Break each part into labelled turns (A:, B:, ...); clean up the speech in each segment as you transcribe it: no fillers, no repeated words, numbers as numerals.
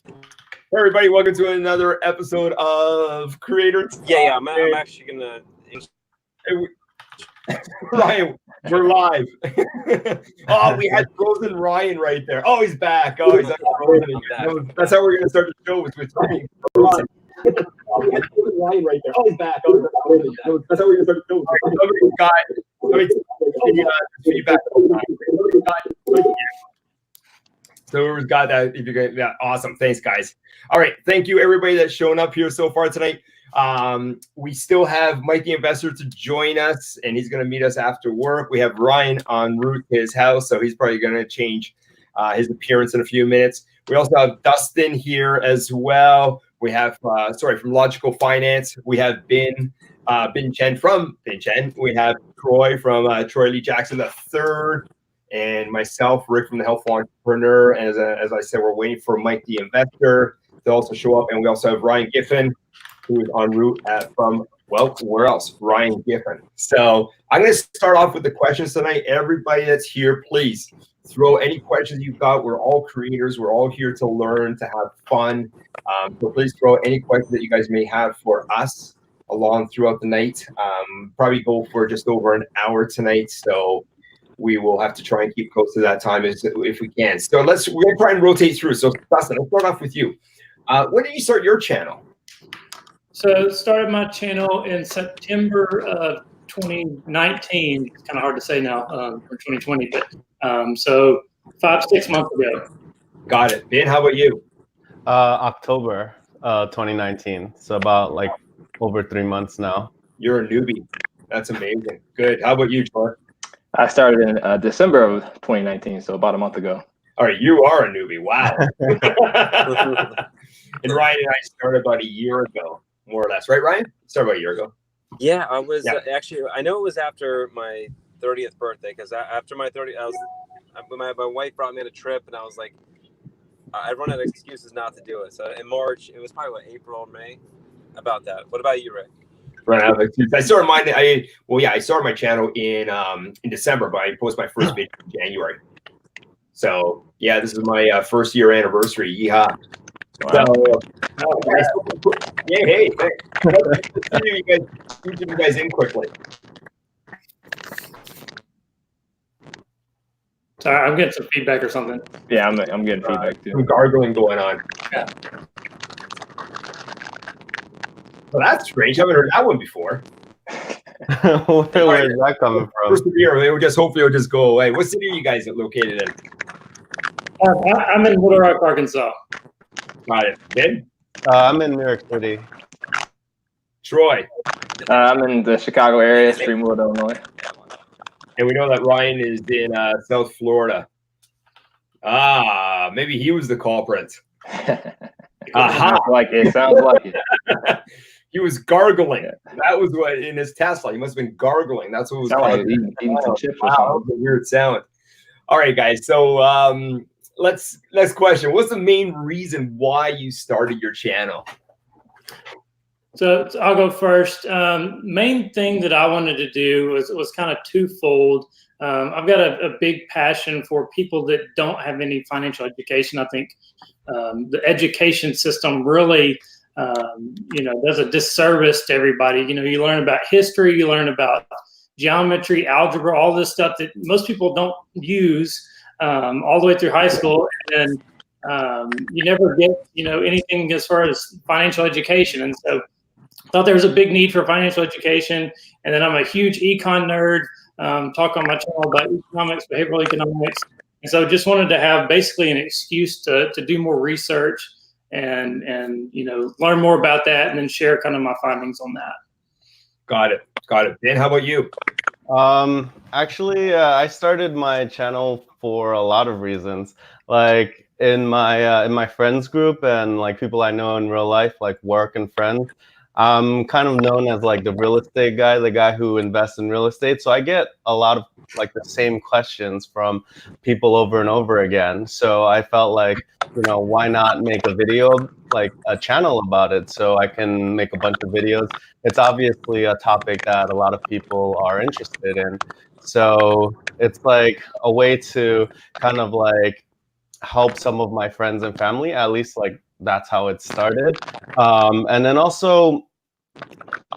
A: Hey everybody, welcome to another episode of Creators.
B: Yeah, I'm actually gonna.
A: Ryan, we're live. Oh, we had frozen Ryan right there. Oh, he's back. Oh, he's frozen again. That's how we're gonna start the show with Ryan frozen. We had frozen Ryan right there. Oh, he's back. Oh, that's how we're gonna start the show. Somebody's got. Let me feedback. So whoever's got that, if you're going, yeah, awesome. Thanks, guys. All right, thank you everybody that's shown up here so far tonight. We still have Mike the Investor to join us, and he's going to meet us after work. We have Ryan en route to his house, so he's probably going to change his appearance in a few minutes. We also have Dustin here as well. We have from Logical Finance. We have Bin Chen from Bin Chen. We have Troy from Troy Lee Jackson III. And myself, Rick from the Helpful Entrepreneur. And as I said, we're waiting for Mike the Investor to also show up. And we also have Ryan Giffen, who is en route where else? Ryan Giffen. So I'm going to start off with the questions tonight. Everybody that's here, please throw any questions you've got. We're all creators. We're all here to learn, to have fun. So please throw any questions that you guys may have for us along throughout the night. Probably go for just over an hour tonight. So we will have to try and keep close to that time if we can. So we're going to try and rotate through. So Dustin, let's start off with you. When did you start your channel?
C: So started my channel in September of 2019. It's kind of hard to say now for 2020, but so 5-6 months ago.
A: Got it. Ben, how about you?
D: October 2019. So about like over 3 months now.
A: You're a newbie. That's amazing. Good. How about you, Troy?
E: I started in December of 2019, so about a month ago.
A: All right, you are a newbie. Wow. And Ryan and I started about a year ago, more or less. Right, Ryan? Started about a year ago.
B: Yeah, I was actually. I know it was after my 30th birthday, because after my 30th, my wife brought me on a trip, and I was like, I run out of excuses not to do it. So in March, it was probably April or May, about that. What about you, Rick?
A: Right. I started mine. I started my channel in December, but I posted my first video in January. So yeah, this is my first year anniversary. Yeehaw! Wow. So, hey, you guys in quickly.
C: Sorry, I'm getting some feedback or something.
E: Yeah, I'm getting feedback too.
A: Some gargling going on.
C: Yeah.
A: Well, that's strange. I haven't heard that one before.
D: Where is that coming from?
A: Persevere. Hopefully it'll just go away. What city are you guys located in?
C: I'm in Little Rock, Arkansas.
A: Got it. Ben?
D: I'm in New York City.
A: Troy?
E: I'm in the Chicago area, Streamwood, Illinois.
A: And we know that Ryan is in South Florida. Maybe he was the culprit.
E: Sounds like it.
A: He was gargling. That was what in his Tesla. He must have been gargling. That's what was
E: eating some chips or something.
A: That was a weird sound. All right, guys. So next question. What's the main reason why you started your channel?
C: So I'll go first. Main thing that I wanted to do was kind of twofold. I've got a big passion for people that don't have any financial education. I think the education system really does a disservice to everybody. You learn about history, you learn about geometry, algebra, all this stuff that most people don't use all the way through high school, and you never get anything as far as financial education. And so I thought there was a big need for financial education. And then I'm a huge econ nerd. Talk on my channel about economics, behavioral economics, and so just wanted to have basically an excuse to do more research and learn more about that, and then share kind of my findings on that.
A: Got it. Ben, how about you?
D: Actually, I started my channel for a lot of reasons. Like in my friends group and like people I know in real life, like work and friends, I'm kind of known as like the real estate guy, the guy who invests in real estate. So I get a lot of like the same questions from people over and over again. So I felt like, why not make a video, like a channel about it, so I can make a bunch of videos. It's obviously a topic that a lot of people are interested in. So it's like a way to kind of like help some of my friends and family, at least like that's how it started. And then also,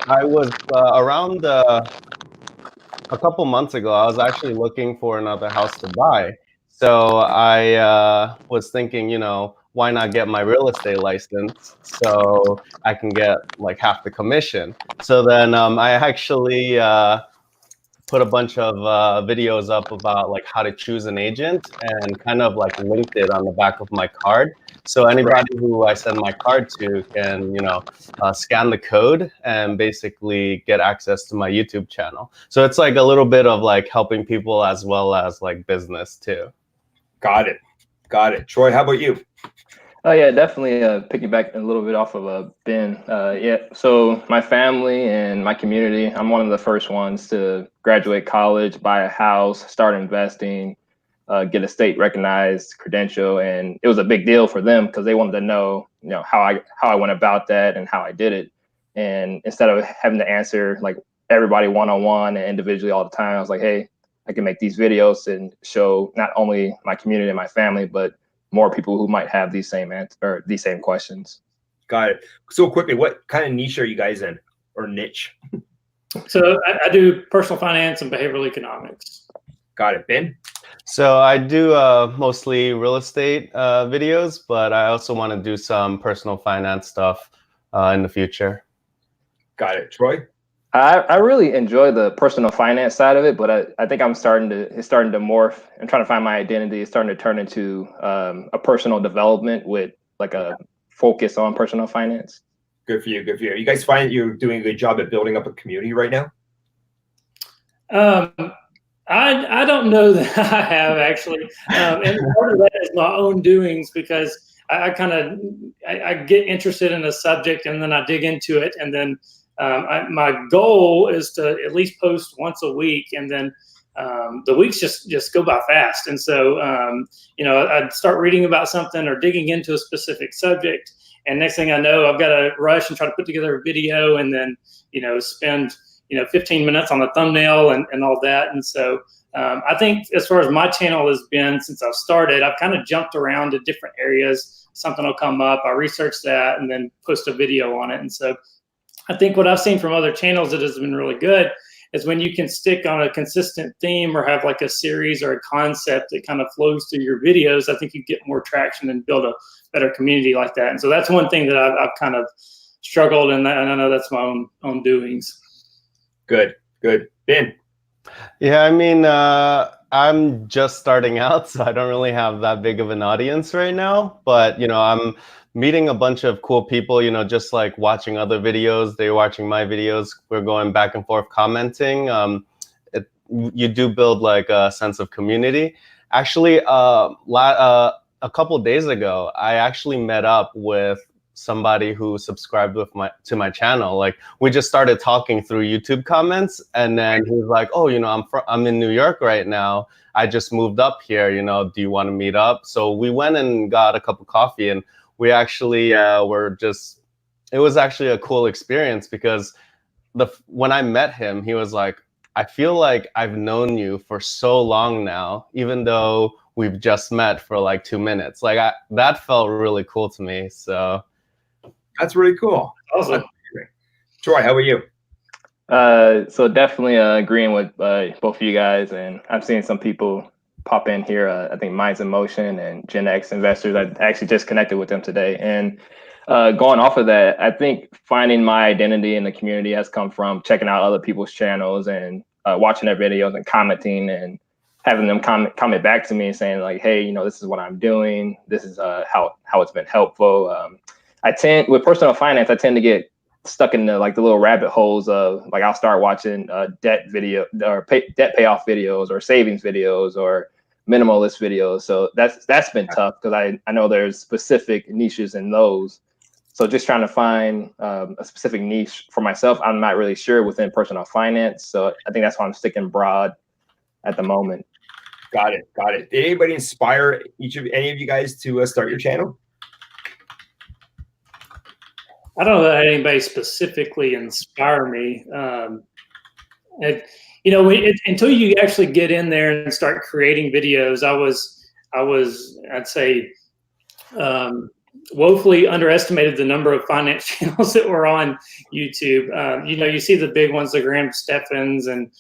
D: I was around a couple months ago, I was actually looking for another house to buy. So I was thinking, why not get my real estate license so I can get like half the commission? So then I actually put a bunch of videos up about like how to choose an agent and kind of like linked it on the back of my card. So anybody who I send my card to can, scan the code and basically get access to my YouTube channel. So it's like a little bit of like helping people as well as like business too.
A: Got it. Got it. Troy, how about you?
E: Oh yeah, definitely piggyback a little bit off of Ben. Yeah, so my family and my community, I'm one of the first ones to graduate college, buy a house, start investing, get a state recognized credential, and it was a big deal for them because they wanted to know, how I went about that and how I did it. And instead of having to answer like everybody one-on-one and individually all the time, I was like, hey, I can make these videos and show not only my community and my family, but more people who might have these same these same questions.
A: Got it. So quickly, what kind of niche are you guys in, or niche?
C: So I do personal finance and behavioral economics.
A: Got it. Ben?
D: So I do mostly real estate videos, but I also want to do some personal finance stuff in the future.
A: Got it. Troy?
E: I really enjoy the personal finance side of it, but I think it's starting to morph. I'm trying to find my identity. It's starting to turn into a personal development with like a focus on personal finance.
A: Good for you. Good for you. You guys find you're doing a good job at building up a community right now?
C: I don't know that I have actually, and part of that is my own doings because I get interested in a subject and then I dig into it, and then my goal is to at least post once a week, and then the weeks just go by fast. And so, I'd start reading about something or digging into a specific subject, and next thing I know, I've got to rush and try to put together a video, and then, spend 15 minutes on the thumbnail and all that. And so I think as far as my channel has been since I've started, I've kind of jumped around to different areas. Something will come up, I research that, and then post a video on it. And so I think what I've seen from other channels that has been really good is when you can stick on a consistent theme or have like a series or a concept that kind of flows through your videos. I think you get more traction and build a better community like that. And so that's one thing that I've kind of struggled, and I know that's my own doings. Good.
A: Ben?
D: Yeah, I mean, I'm just starting out, so I don't really have that big of an audience right now. But, I'm meeting a bunch of cool people, just like watching other videos. They're watching my videos. We're going back and forth commenting. You do build like a sense of community. Actually, a couple of days ago, I actually met up with somebody who subscribed to my channel. Like, we just started talking through YouTube comments, and then he was like, "Oh, I'm in New York right now. I just moved up here. Do you want to meet up?" So we went and got a cup of coffee, and we actually it was actually a cool experience because when I met him, he was like, "I feel like I've known you for so long now, even though we've just met for like 2 minutes." Like that felt really cool to me. So
A: that's really cool. Awesome. Troy, how are you?
E: So definitely agreeing with both of you guys, and I've seen some people pop in here. I think Minds in Motion and Gen X investors. I actually just connected with them today, and going off of that, I think finding my identity in the community has come from checking out other people's channels and watching their videos and commenting and having them comment back to me and saying like, "Hey, this is what I'm doing. This is how it's been helpful." With personal finance, I tend to get stuck in the little rabbit holes of like, I'll start watching debt payoff videos or savings videos or minimalist videos. So that's been tough because I know there's specific niches in those. So just trying to find a specific niche for myself, I'm not really sure within personal finance. So I think that's why I'm sticking broad at the moment.
A: Got it. Did anybody inspire any of you guys to start your channel?
C: I don't know that anybody specifically inspire me. Until you actually get in there and start creating videos, I'd say, woefully underestimated the number of finance channels that were on YouTube. You know, you see the big ones, the Graham Steffens and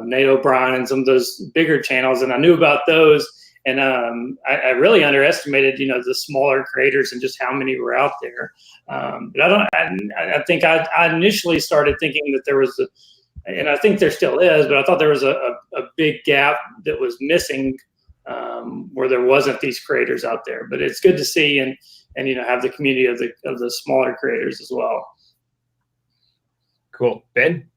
C: Nate O'Brien and some of those bigger channels, and I knew about those. And I really underestimated, you know, the smaller creators and just how many were out there. But I think I initially started thinking that there was and I think there still is, but I thought there was a big gap that was missing, where there wasn't these creators out there. But it's good to see and you know, have the community of the smaller creators as well.
A: Cool. Ben?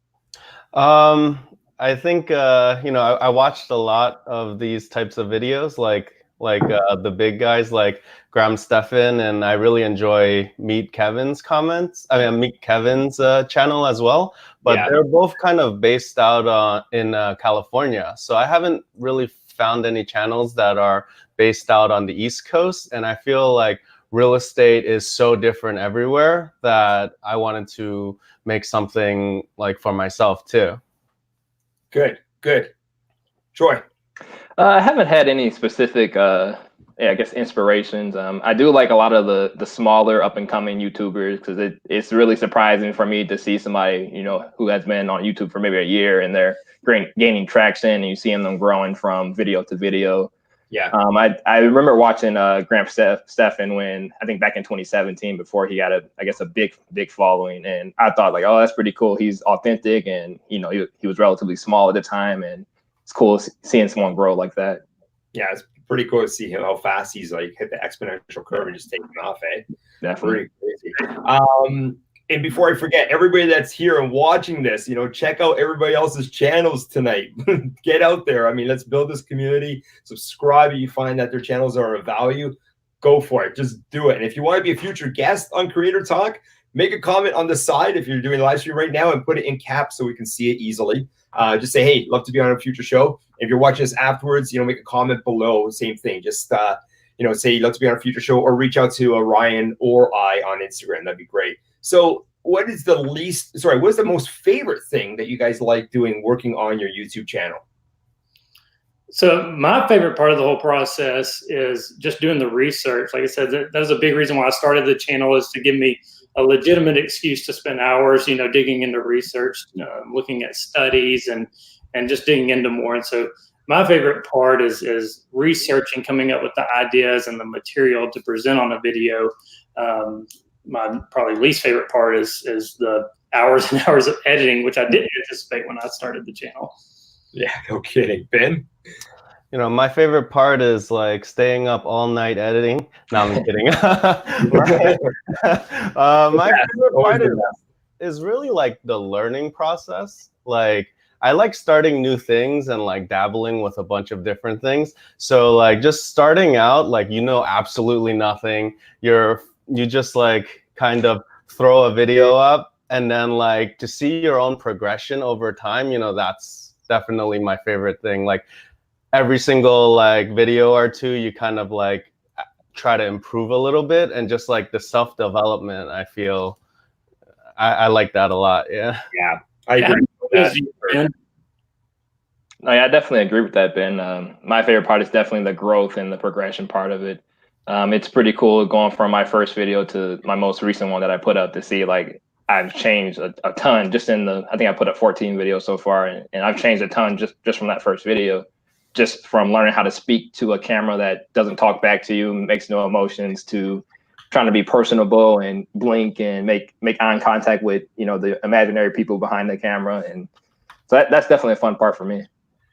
D: I think you know, I watched a lot of these types of videos, like the big guys like Graham Steffen, and I really enjoy Meet Kevin's Meet Kevin's channel as well. But
A: Yeah.
D: they're both kind of based out in California, so I haven't really found any channels that are based out on the East Coast, and I feel like real estate is so different everywhere that I wanted to make something like for myself too.
A: Good. Troy?
E: I haven't had any specific, I guess, inspirations. I do like a lot of the smaller up and coming YouTubers, because it's really surprising for me to see somebody, you know, who has been on YouTube for maybe a year and they're gaining traction, and you see them growing from video to video.
A: Yeah.
E: I remember watching Graham Steffen when, I think back in 2017, before he got a big following, and I thought like, oh, that's pretty cool. He's authentic, and you know, he was relatively small at the time, and it's cool seeing someone grow like that.
A: Yeah, it's pretty cool to see him, how fast he's like hit the exponential curve and just taking off, eh?
E: Definitely.
A: Pretty crazy. And before I forget, everybody that's here and watching this, you know, check out everybody else's channels tonight. Get out there. I mean, let's build this community. Subscribe if you find that their channels are of value. Go for it. Just do it. And if you want to be a future guest on Creator Talk, make a comment on the side if you're doing a live stream right now and put it in caps so we can see it easily. Just say, hey, love to be on a future show. If you're watching this afterwards, you know, make a comment below. Same thing. Just, you know, say, love to be on a future show, or reach out to Ryan or I on Instagram. That'd be great. So what is the most favorite thing that you guys like doing working on your YouTube channel?
C: So my favorite part of the whole process is just doing the research. Like I said, that was a big reason why I started the channel, is to give me a legitimate excuse to spend hours, you know, digging into research, looking at studies and just digging into more. And so my favorite part is researching, coming up with the ideas and the material to present on a video. My probably least favorite part is the hours and hours of editing, which I didn't anticipate when I started the channel.
A: Yeah, no kidding. Ben?
D: You know, my favorite part is like staying up all night editing. No, I'm kidding. My favorite part is really like the learning process. Like, I like starting new things and like dabbling with a bunch of different things. So like just starting out, like, you know, absolutely nothing. You just like kind of throw a video up, and then like to see your own progression over time, you know, that's definitely my favorite thing. Like every single like video or two, you kind of like try to improve a little bit, and just like the self-development, I feel I like that a lot. Yeah.
A: Yeah, I agree with that.
E: No, yeah, I definitely agree with that, Ben. My favorite part is definitely the growth and the progression part of it. It's pretty cool going from my first video to my most recent one that I put up, to see like I've changed a ton just in I think I put up 14 videos so far, and I've changed a ton just from that first video, just from learning how to speak to a camera that doesn't talk back to you, makes no emotions, to trying to be personable and blink and make eye contact with, you know, the imaginary people behind the camera. And so that's definitely a fun part for me.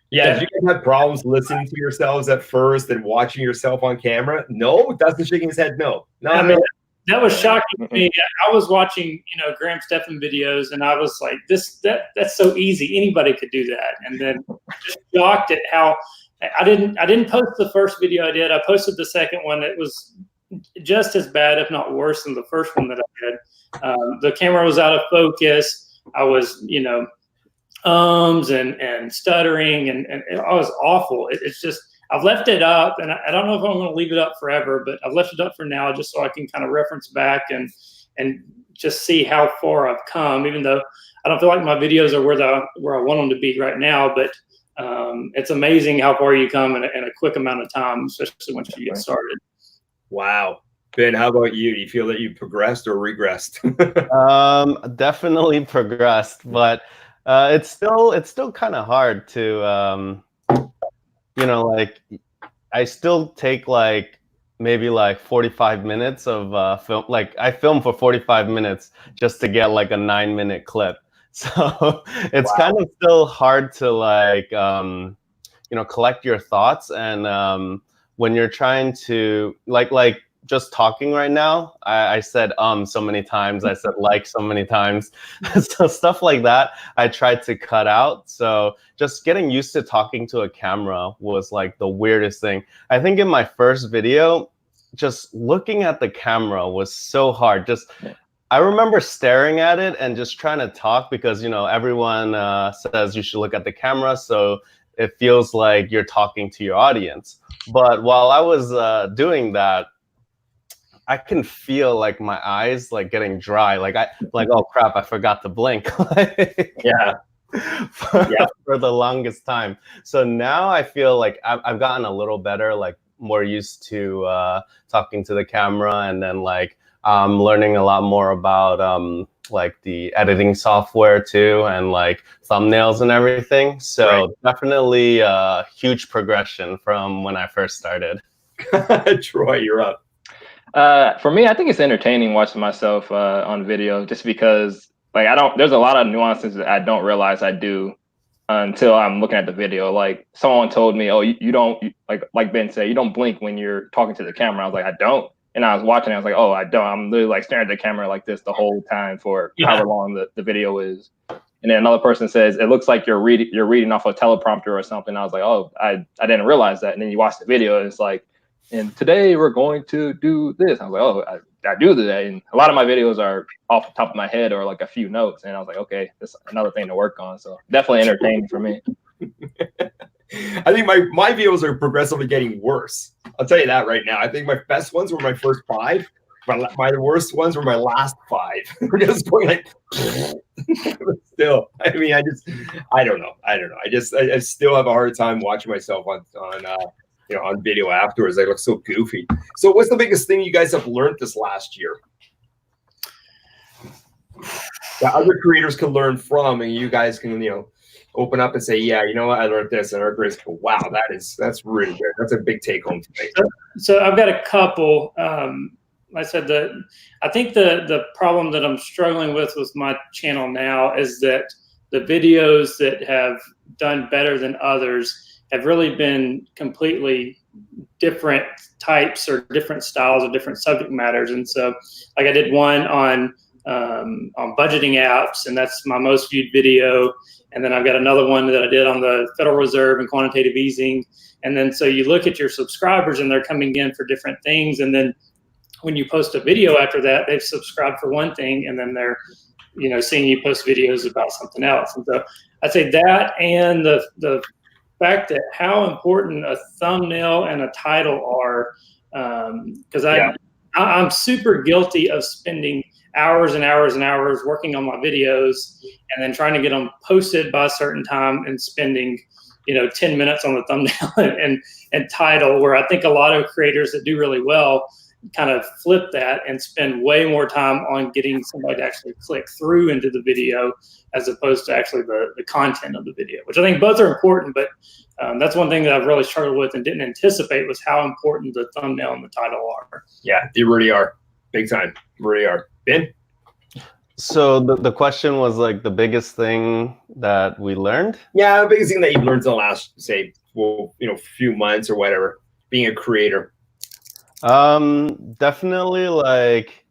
A: Yeah, did you guys have problems listening to yourselves at first and watching yourself on camera? No? Dustin shaking his head, no.
C: I mean, that was shocking to me. I was watching, you know, Graham Steffen videos, and I was like, that's so easy. Anybody could do that. And then just shocked at how I didn't post the first video I did. I posted the second one. It was just as bad, if not worse, than the first one that I did. The camera was out of focus. I was, you know, and stuttering, and it was awful. It's just, I've left it up, and I don't know if I'm going to leave it up forever, but I've left it up for now just so I can kind of reference back and just see how far I've come, even though I don't feel like my videos are where I want them to be right now. But it's amazing how far you come in a quick amount of time, especially once you get started.
A: Wow. Ben, how about you? Do you feel that you progressed or regressed?
D: Definitely progressed, but it's still kind of hard to like I still take like maybe like 45 minutes of film. Like I film for 45 minutes just to get like a 9-minute clip. So it's kind of still hard to like collect your thoughts, and when you're trying to like just talking right now, I said so many times, I said like so many times. So stuff like that I tried to cut out. So just getting used to talking to a camera was like the weirdest thing. I think in my first video, just looking at the camera was so hard. I remember staring at it and just trying to talk because everyone says you should look at the camera, so it feels like you're talking to your audience. But while I was doing that, I can feel like my eyes like getting dry. Like oh crap, I forgot to blink.
A: Yeah.
D: For the longest time. So now I feel like I've gotten a little better, like more used to talking to the camera, and then like learning a lot more about like the editing software too, and like thumbnails and everything. So definitely a huge progression from when I first started.
A: Troy, you're up.
E: For me, I think it's entertaining watching myself on video, just because like there's a lot of nuances that I don't realize I do until I'm looking at the video. Like someone told me, oh, you don't, like Ben said, you don't blink when you're talking to the camera. I was like, I don't. And I was watching it, I was like, oh, I don't. I'm literally like staring at the camera like this the whole time for however long the video is. And then another person says, it looks like you're reading off a teleprompter or something. I was like, oh, I didn't realize that. And then you watch the video and it's like, and today we're going to do this. I was like, oh, I do that. And a lot of my videos are off the top of my head or like a few notes. And I was like, okay, that's another thing to work on. So definitely entertaining for me.
A: I think my videos are progressively getting worse. I'll tell you that right now. I think my best ones were my first 5. My worst ones were my last 5. We're just going like, still. I mean, I don't know. I still have a hard time watching myself on video afterwards. I look so goofy. So what's the biggest thing you guys have learned this last year that other creators can learn from, and you guys can, open up and say, yeah, you know what, I learned this, and our creators go, wow, that's really good. That's a big take home today.
C: So I've got a couple. I said that I think the problem that I'm struggling with my channel now is that the videos that have done better than others have really been completely different types or different styles or different subject matters. And so like I did one on budgeting apps, and that's my most viewed video. And then I've got another one that I did on the Federal Reserve and quantitative easing. And then so you look at your subscribers and they're coming in for different things. And then when you post a video after that, they've subscribed for one thing, and then they're, seeing you post videos about something else. And so I'd say that, and the fact that how important a thumbnail and a title are, because I'm super guilty of spending hours and hours and hours working on my videos and then trying to get them posted by a certain time and spending 10 minutes on the thumbnail and title, where I think a lot of creators that do really well kind of flip that and spend way more time on getting somebody to actually click through into the video as opposed to actually the content of the video, which I think both are important. But that's one thing that I've really struggled with and didn't anticipate was how important the thumbnail and the title are.
A: Yeah, they really are. Big time. Really are. Ben?
D: So the question was like the biggest thing that we learned?
A: Yeah, the biggest thing that you've learned in the last, say, few months or whatever, being a creator.
D: Definitely, like,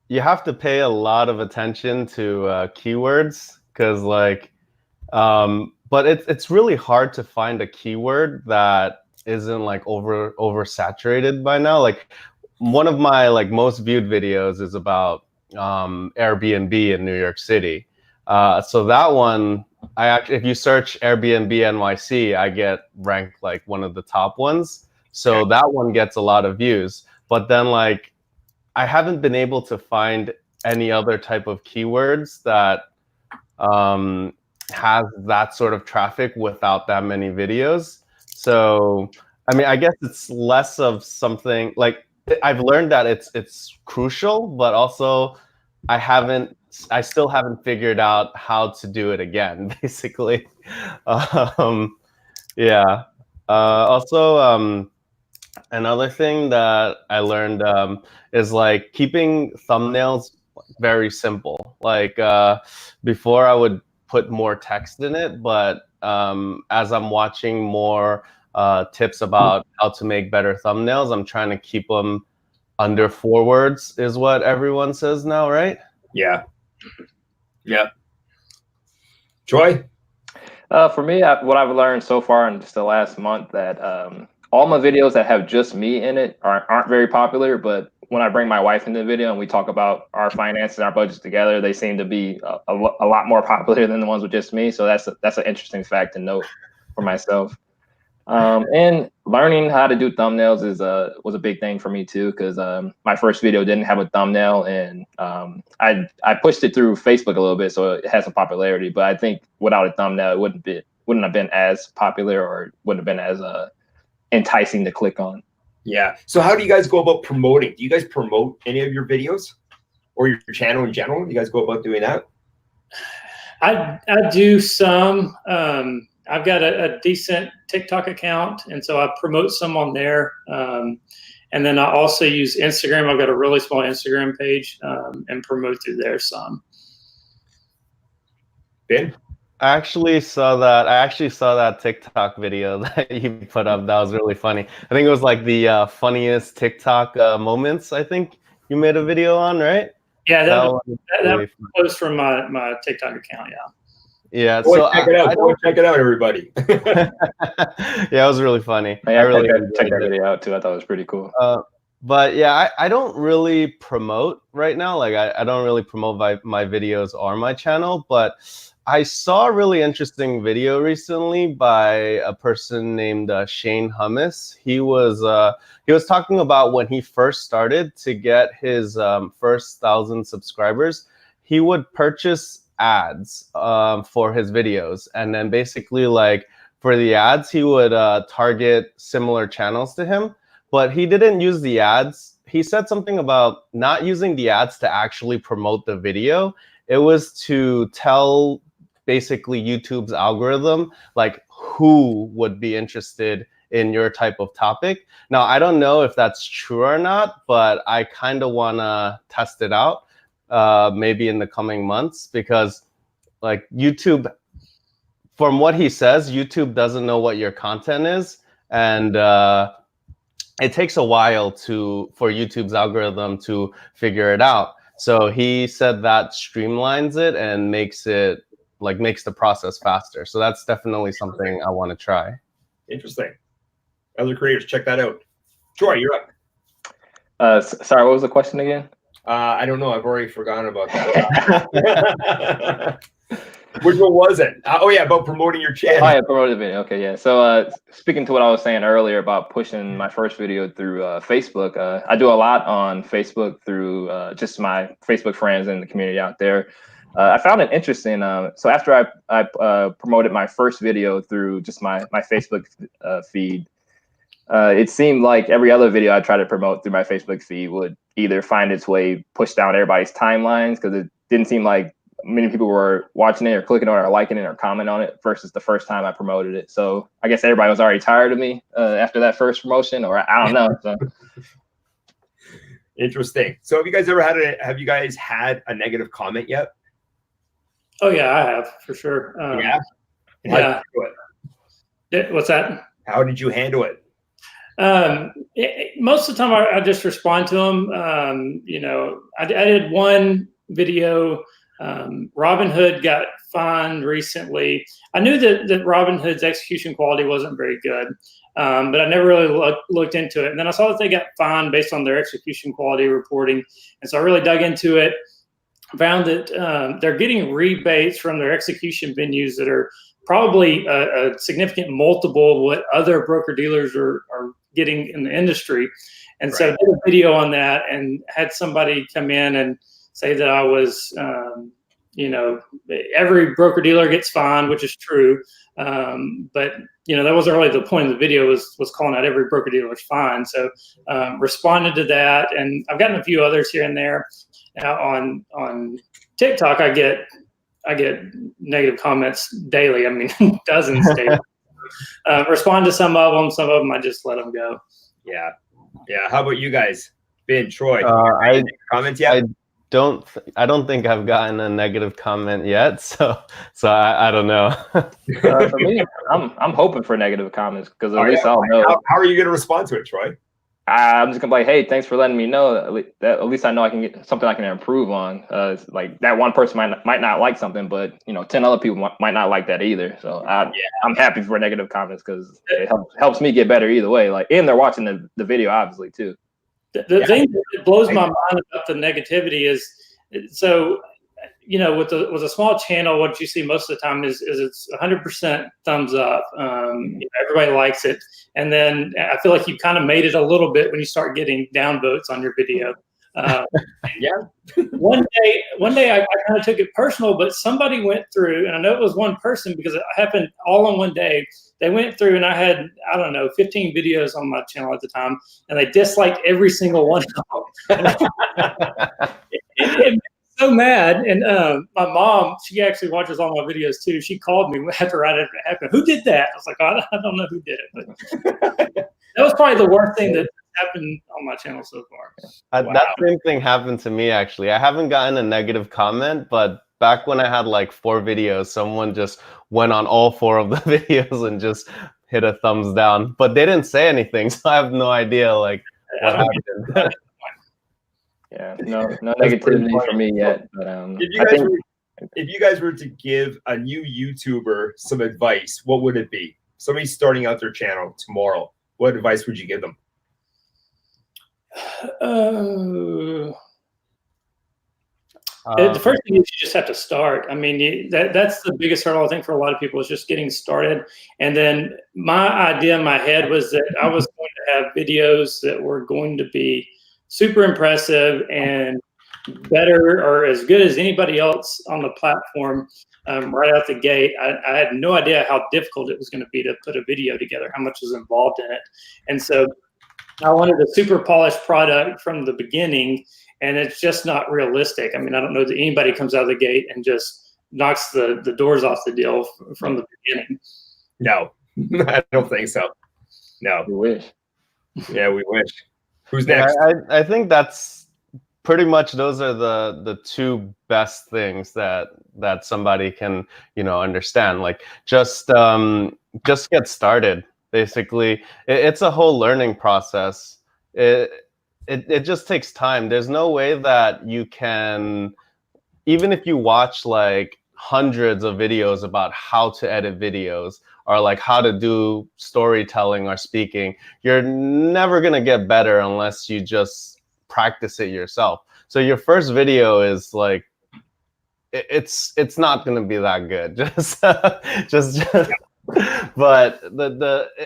D: you have to pay a lot of attention to keywords, because like but it's really hard to find a keyword that isn't like oversaturated by now. Like one of my like most viewed videos is about Airbnb in New York City. So that one, if you search Airbnb NYC, I get ranked like one of the top ones. So that one gets a lot of views. But then like I haven't been able to find any other type of keywords that has that sort of traffic without that many videos. So I mean, I guess it's less of something like I've learned that it's crucial, but also I still haven't figured out how to do it again, basically. Yeah. Also, another thing that I learned is like keeping thumbnails very simple. Like before, I would put more text in it, but as I'm watching more tips about how to make better thumbnails, I'm trying to keep them under 4 words, is what everyone says now, right?
A: Yeah. Yeah. Troy?
E: For me, what I've learned so far in just the last month that all my videos that have just me in it aren't very popular, but when I bring my wife into the video and we talk about our finances and our budgets together, they seem to be a lot more popular than the ones with just me. So that's an interesting fact to note for myself. And learning how to do thumbnails was a big thing for me too, because my first video didn't have a thumbnail, and I pushed it through Facebook a little bit, so it has some popularity. But I think without a thumbnail, it wouldn't have been as popular, or wouldn't have been as enticing to click on.
A: Yeah. So how do you guys go about promoting? Do you guys promote any of your videos or your channel in general? Do you guys go about doing that?
C: I do some. I've got a decent TikTok account, and so I promote some on there. And then I also use Instagram. I've got a really small Instagram page and promote through there some.
A: Ben?
D: I actually saw that TikTok video that you put up. That was really funny. I think it was like the funniest TikTok moments, I think you made a video on, right?
C: Yeah, that
D: was
C: was post from my TikTok account, yeah.
D: Yeah,
A: go check it out. Go check it out, everybody.
D: Yeah, it was really funny.
E: I really checked that video out too. I thought it was pretty cool.
D: But yeah, I don't really promote right now. Like I don't really promote my videos or my channel, but I saw a really interesting video recently by a person named Shane Hummus. He was talking about when he first started to get his first 1,000 subscribers, he would purchase ads for his videos, and then basically like for the ads he would target similar channels to him, but he didn't use the ads. He said something about not using the ads to actually promote the video. It was to tell basically YouTube's algorithm like who would be interested in your type of topic. Now I don't know if that's true or not, but I kind of want to test it out maybe in the coming months, because like YouTube, from what he says, YouTube doesn't know what your content is, and it takes a while for YouTube's algorithm to figure it out. So he said that streamlines it and makes the process faster. So that's definitely something I want to try.
A: Interesting. Other creators, check that out. Troy, you're up.
E: Sorry, what was the question again?
A: I don't know. I've already forgotten about that. Which one was it? Oh yeah, about promoting your channel.
E: Oh yeah, promote the video. Okay, yeah. So speaking to what I was saying earlier about pushing my first video through Facebook, I do a lot on Facebook through just my Facebook friends and the community out there. I found it interesting. So after I promoted my first video through just my Facebook feed, it seemed like every other video I tried to promote through my Facebook feed would either find its way pushed down everybody's timelines, because it didn't seem like many people were watching it or clicking on it or liking it or commenting on it versus the first time I promoted it. So I guess everybody was already tired of me after that first promotion, or I don't know. So.
A: Interesting. So have you guys had a negative comment yet?
C: Oh yeah, I have, for sure.
A: Yeah.
C: Yeah. What's that?
A: How did you handle it?
C: Most of the time I just respond to them. I did one video. Robinhood got fined recently. I knew that Robinhood's execution quality wasn't very good, but I never really looked into it. And then I saw that they got fined based on their execution quality reporting. And so I really dug into it, found that they're getting rebates from their execution venues that are probably a significant multiple of what other broker dealers are getting in the industry. And so I did a video on that and had somebody come in and say that I was, every broker dealer gets fined, which is true. But that wasn't really the point of the video, was calling out every broker dealer's fine. So responded to that, and I've gotten a few others here and there. On TikTok, I get negative comments daily. I mean, dozens daily. Respond to some of them I just let them go.
A: Yeah. How about you guys? Ben, Troy, comments yet?
D: I don't think I've gotten a negative comment yet, so I don't know.
E: For me, I'm hoping for negative comments, because at least I'll know.
A: How are you going to respond to it, Troy?
E: I'm just gonna be like, hey, thanks for letting me know. At least I know I can get something I can improve on. Like that one person might not like something, but 10 other people might not like that either. So I'm happy for negative comments, because it helps me get better either way. And they're watching the video obviously too.
C: The thing that blows my mind about the negativity is, so with a small channel, what you see most of the time is it's 100% thumbs up. Everybody likes it, and then I feel like you kind of made it a little bit when you start getting downvotes on your video. One day I kind of took it personal, but somebody went through, and I know it was one person because it happened all in one day. They went through, and I had, 15 videos on my channel at the time, and they disliked every single one of them. It made me so mad. And my mom, she actually watches all my videos too. She called me after it happened. Who did that? I was like, I don't know who did it, but that was probably the worst thing that happened on my channel so far.
D: That same thing happened to me, actually. I haven't gotten a negative comment, but back when I had like 4 videos, someone just went on all 4 of the videos and just hit a thumbs down, but they didn't say anything, so I have no idea what happened.
E: Yeah, no negativity for me yet. But
A: if you guys were to give a new YouTuber some advice, what would it be? Somebody starting out their channel tomorrow, what advice would you give them?
C: The first thing is you just have to start. I mean, that's the biggest hurdle, I think, for a lot of people, is just getting started. And then my idea in my head was that I was going to have videos that were going to be super impressive and better or as good as anybody else on the platform right out the gate. I had no idea how difficult it was going to be to put a video together, how much was involved in it. And so I wanted a super polished product from the beginning, and it's just not realistic. I mean, I don't know that anybody comes out of the gate and just knocks the doors off the deal from the beginning.
A: No, I don't think so. No.
E: We wish.
A: Yeah, we wish. Who's next?
D: I think that's pretty much, those are the 2 best things that somebody can understand. Like just get started. Basically, it's a whole learning process. It just takes time. There's no way that you can, even if you watch like hundreds of videos about how to edit videos or like how to do storytelling or speaking, you're never gonna get better unless you just practice it yourself. So your first video is like, it's not gonna be that good. Just but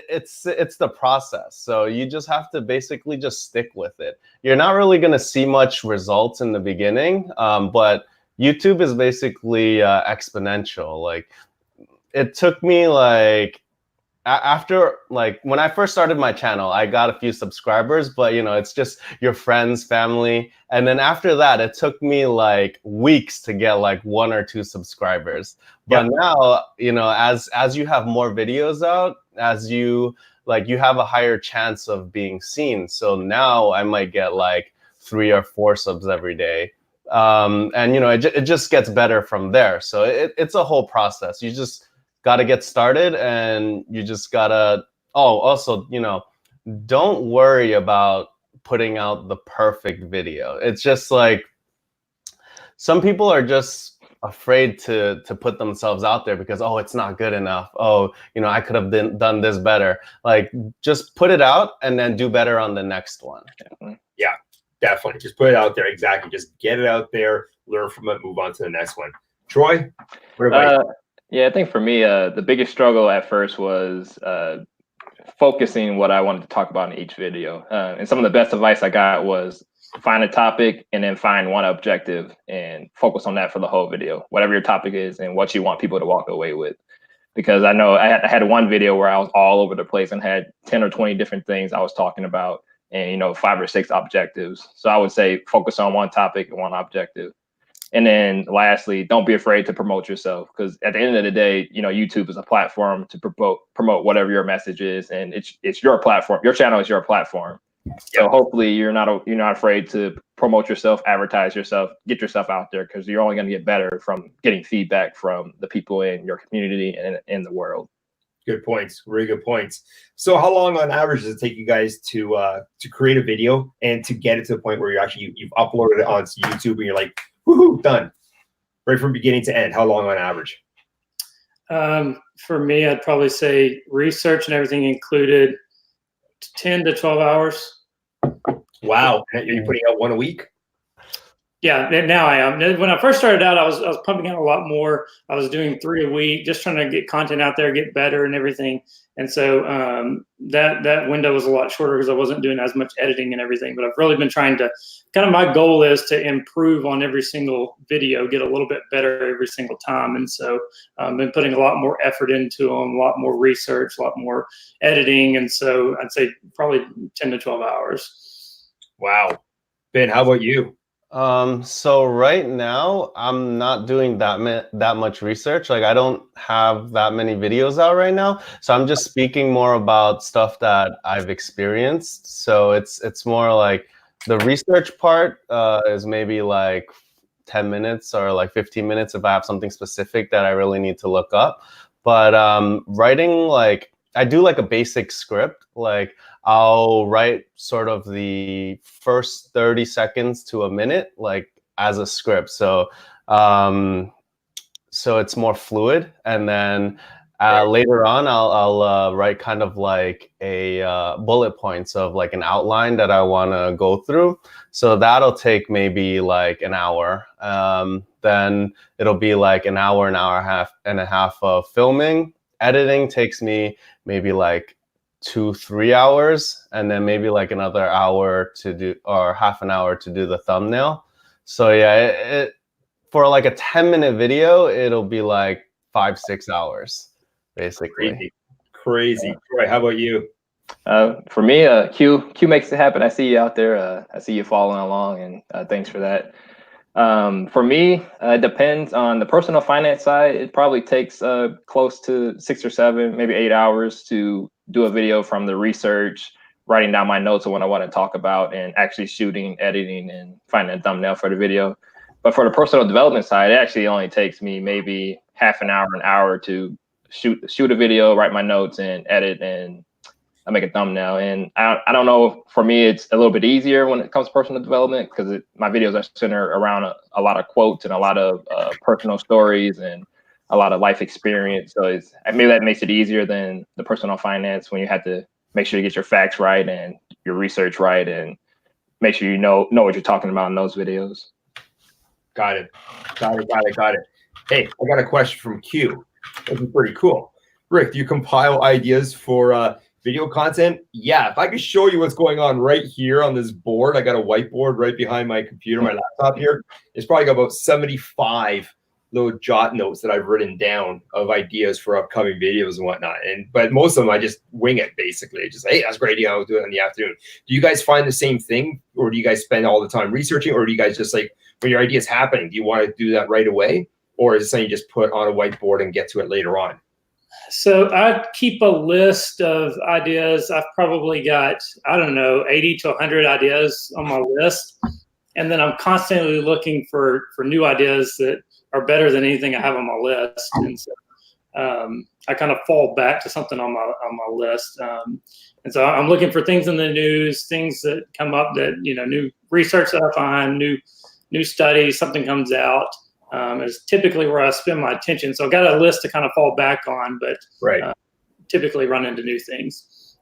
D: it's the process. So you just have to basically just stick with it. You're not really gonna see much results in the beginning, but YouTube is basically exponential. Like it took me like after when I first started my channel, I got a few subscribers, but it's just your friends, family. And then after that, it took me like weeks to get like 1 or 2 subscribers. But now, as you have more videos out, as you have a higher chance of being seen. So now I might get like 3 or 4 subs every day. And it just gets better from there. So it's a whole process. You just got to get started, and you just gotta, also, don't worry about putting out the perfect video. It's just like, some people are just afraid to put themselves out there because, it's not good enough. I could have done this better. Like, just put it out and then do better on the next one.
A: Yeah, definitely. Just put it out there. Exactly. Just get it out there, learn from it, move on to the next one. Troy, what about you?
E: Yeah, I think for me, the biggest struggle at first was focusing what I wanted to talk about in each video. And some of the best advice I got was find a topic and then find one objective and focus on that for the whole video, whatever your topic is and what you want people to walk away with. Because I know I had one video where I was all over the place and had 10 or 20 different things I was talking about and, you know, 5 or 6 objectives. So I would say focus on one topic and one objective. And then lastly, don't be afraid to promote yourself, because at the end of the day, you know, YouTube is a platform to promote whatever your message is, and it's your platform. Your channel is your platform. So hopefully you're not afraid to promote yourself, advertise yourself, get yourself out there, because you're only going to get better from getting feedback from the people in your community and in the world.
A: Good points. Really good points. So how long on average does it take you guys to create a video and to get it to the point where you've uploaded it onto YouTube and you're like, woohoo, done, right from beginning to end? How long on average?
C: For me, I'd probably say research and everything included, 10 to 12 hours.
A: Wow. Are you putting out one a week?
C: Yeah, now I am. When I first started out, I was pumping out a lot more. I was doing 3 a week, just trying to get content out there, get better and everything. And so that window was a lot shorter because I wasn't doing as much editing and everything. But I've really been trying to, kind of my goal is to improve on every single video, get a little bit better every single time. And so I've been putting a lot more effort into them, a lot more research, a lot more editing. And so I'd say probably 10 to 12 hours.
A: Wow. Ben, how about you?
D: So right now I'm not doing that much research. Like, I don't have that many videos out right now. So I'm just speaking more about stuff that I've experienced. So it's more like the research part is maybe like 10 minutes or like 15 minutes if I have something specific that I really need to look up. But writing, like, I do like a basic script. Like, I'll write sort of the first 30 seconds to a minute, like, as a script. So so it's more fluid. And then later on, I'll write kind of like a bullet points of like an outline that I want to go through. So that'll take maybe like an hour. Then it'll be like an hour and a half of filming. Editing takes me maybe like 2-3 hours, and then maybe like another hour to do, or half an hour to do the thumbnail. So yeah, for like a 10-minute video, it'll be like 5-6 hours, basically.
A: Crazy. Troy, how about you?
E: For me, Q makes it happen. I see you out there. I see you following along, and thanks for that. For me, it depends on the personal finance side. It probably takes close to 6 or 7, maybe 8 hours to do a video, from the research, writing down my notes of what I want to talk about, and actually shooting, editing, and finding a thumbnail for the video. But for the personal development side, it actually only takes me maybe half an hour to shoot a video, write my notes, and edit, and I make a thumbnail. And I don't know, for me, it's a little bit easier when it comes to personal development, because my videos are centered around a lot of quotes and a lot of personal stories and a lot of life experience. So maybe that makes it easier than the personal finance, when you have to make sure you get your facts right and your research right, and make sure you know what you're talking about in those videos.
A: Got it. Hey, I got a question from Q. That'd be pretty cool. Rick, do you compile ideas for video content? Yeah, if I could show you what's going on right here on this board, I got a whiteboard right behind my computer, my laptop here. It's probably got about 75 little jot notes that I've written down of ideas for upcoming videos and whatnot. But most of them I just wing it, basically. Just, hey, that's a great idea, I'll do it in the afternoon. Do you guys find the same thing, or do you guys spend all the time researching, or do you guys just, like, when your idea is happening, do you want to do that right away, or is it something you just put on a whiteboard and get to it later on?
C: So I keep a list of ideas. I've probably got, I don't know, 80 to 100 ideas on my list. And then I'm constantly looking for new ideas that are better than anything I have on my list. And so I kind of fall back to something on my list. And so I'm looking for things in the news, things that come up that, you know, new research that I find, new studies, something comes out. Is typically where I spend my attention. So I've got a list to kind of fall back on, but typically run into new things.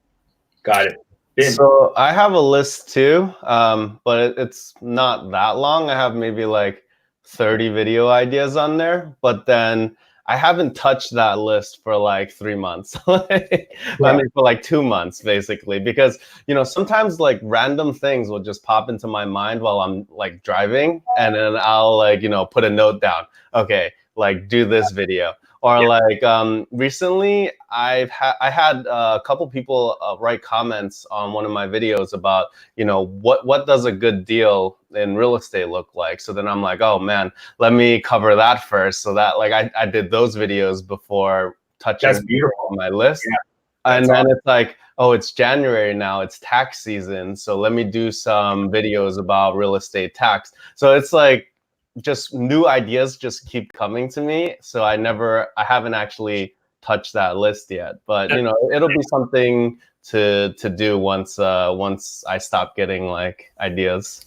A: Got it. Ben.
D: So I have a list too, but it's not that long. I have maybe like 30 video ideas on there, but then I haven't touched that list for like 3 months. I mean, for like 2 months, basically, because, you know, sometimes like random things will just pop into my mind while I'm like driving, and then I'll like, you know, put a note down. Okay, like do this video. Or like recently, I had a couple people write comments on one of my videos about, you know, what does a good deal in real estate look like? So then I'm like, oh man, let me cover that first. So that like I did those videos before touching on my list. Yeah, and then it's like, oh, it's January now, it's tax season. So let me do some videos about real estate tax. So it's like, just new ideas just keep coming to me. So I haven't actually touched that list yet, but you know, it'll be something to do once I stop getting like ideas.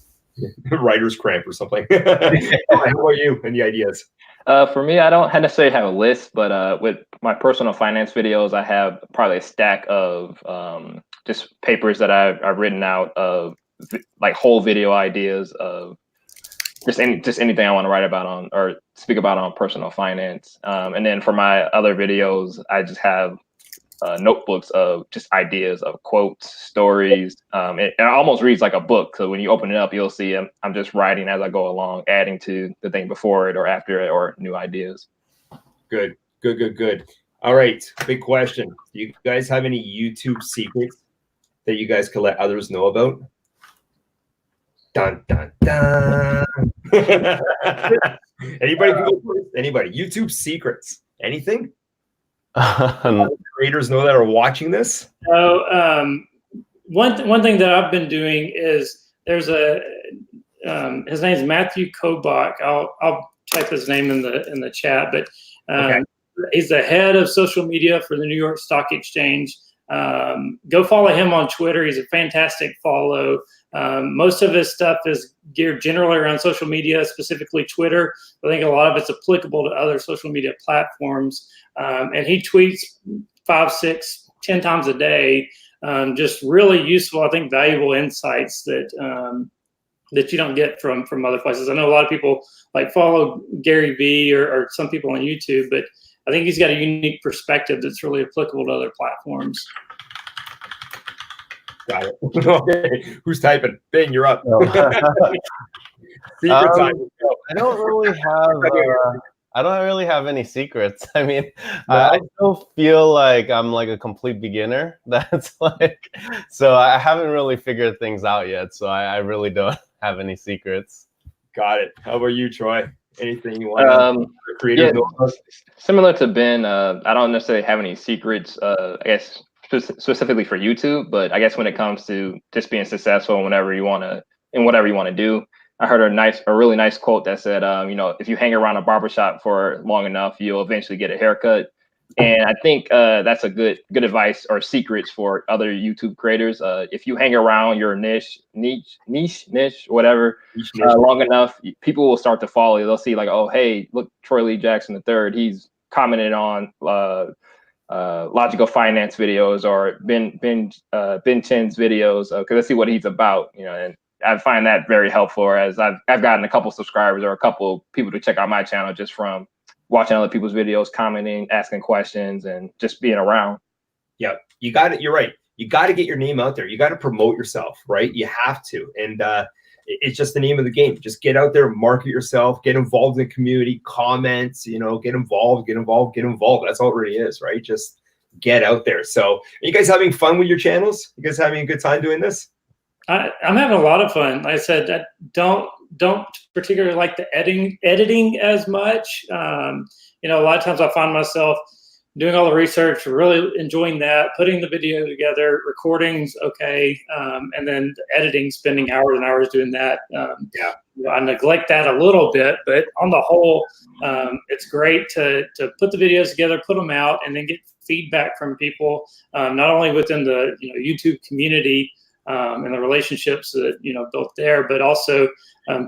A: Writer's cramp or something. How about you? Any ideas?
E: For me, I don't necessarily have a list, but with my personal finance videos, I have probably a stack of just papers that I've written out of like whole video ideas of just anything I want to write about on or speak about on personal finance. And then for my other videos, I just have notebooks of just ideas of quotes, stories. It almost reads like a book. So when you open it up, you'll see I'm just writing as I go along, adding to the thing before it or after it or new ideas.
A: Good. All right. Big question. Do you guys have any YouTube secrets that you guys can let others know about? Dun, dun, dun. Anybody can go first. Anybody. YouTube secrets. Anything? Creators know that are watching this.
C: So one thing that I've been doing is there's his name's Matthew Kobach. I'll type his name in the chat, but he's the head of social media for the New York Stock Exchange. Go follow him on Twitter. He's a fantastic follow. Most of his stuff is geared generally around social media, specifically Twitter. I think a lot of it's applicable to other social media platforms. And he tweets 5, 6, 10 times a day. Just really useful, I think, valuable insights that you don't get from other places. I know a lot of people like follow Gary Vee or some people on YouTube, but I think he's got a unique perspective that's really applicable to other platforms.
A: Got it. Okay. Who's typing? Bing, you're up.
D: I don't really have any secrets. I mean, I still feel like I'm like a complete beginner. That's like, so I haven't really figured things out yet. So I really don't have any secrets.
A: Got it. How about you, Troy? Anything you want to create?
E: Similar to Ben, I don't necessarily have any secrets, I guess, specifically for YouTube, but I guess when it comes to just being successful in whatever you want to do, I heard a really nice quote that said, you know, if you hang around a barbershop for long enough, you'll eventually get a haircut. And I think that's a good advice or secrets for other YouTube creators. If you hang around your niche, whatever, long enough, people will start to follow you. They'll see like, oh, hey, look, Troy Lee Jackson III, he's commented on logical finance videos or Ben Chen's videos because let's see what he's about, you know. And I find that very helpful as I've gotten a couple subscribers or a couple people to check out my channel just from watching other people's videos, commenting, asking questions, and just being around.
A: Yeah, you got it. You're right. You got to get your name out there. You got to promote yourself, right? You have to. And it's just the name of the game. Just get out there, market yourself, get involved in the community, comments, you know, get involved. That's all it really is, right? Just get out there. So are you guys having fun with your channels? You guys having a good time doing this?
C: I'm having a lot of fun. Like I said, I don't particularly like the editing as much. You know, a lot of times I find myself doing all the research, really enjoying that, putting the video together, recording's okay, and then the editing, spending hours and hours doing that. You know, I neglect that a little bit, but on the whole, it's great to put the videos together, put them out, and then get feedback from people, not only within the YouTube community, and the relationships that built there, but also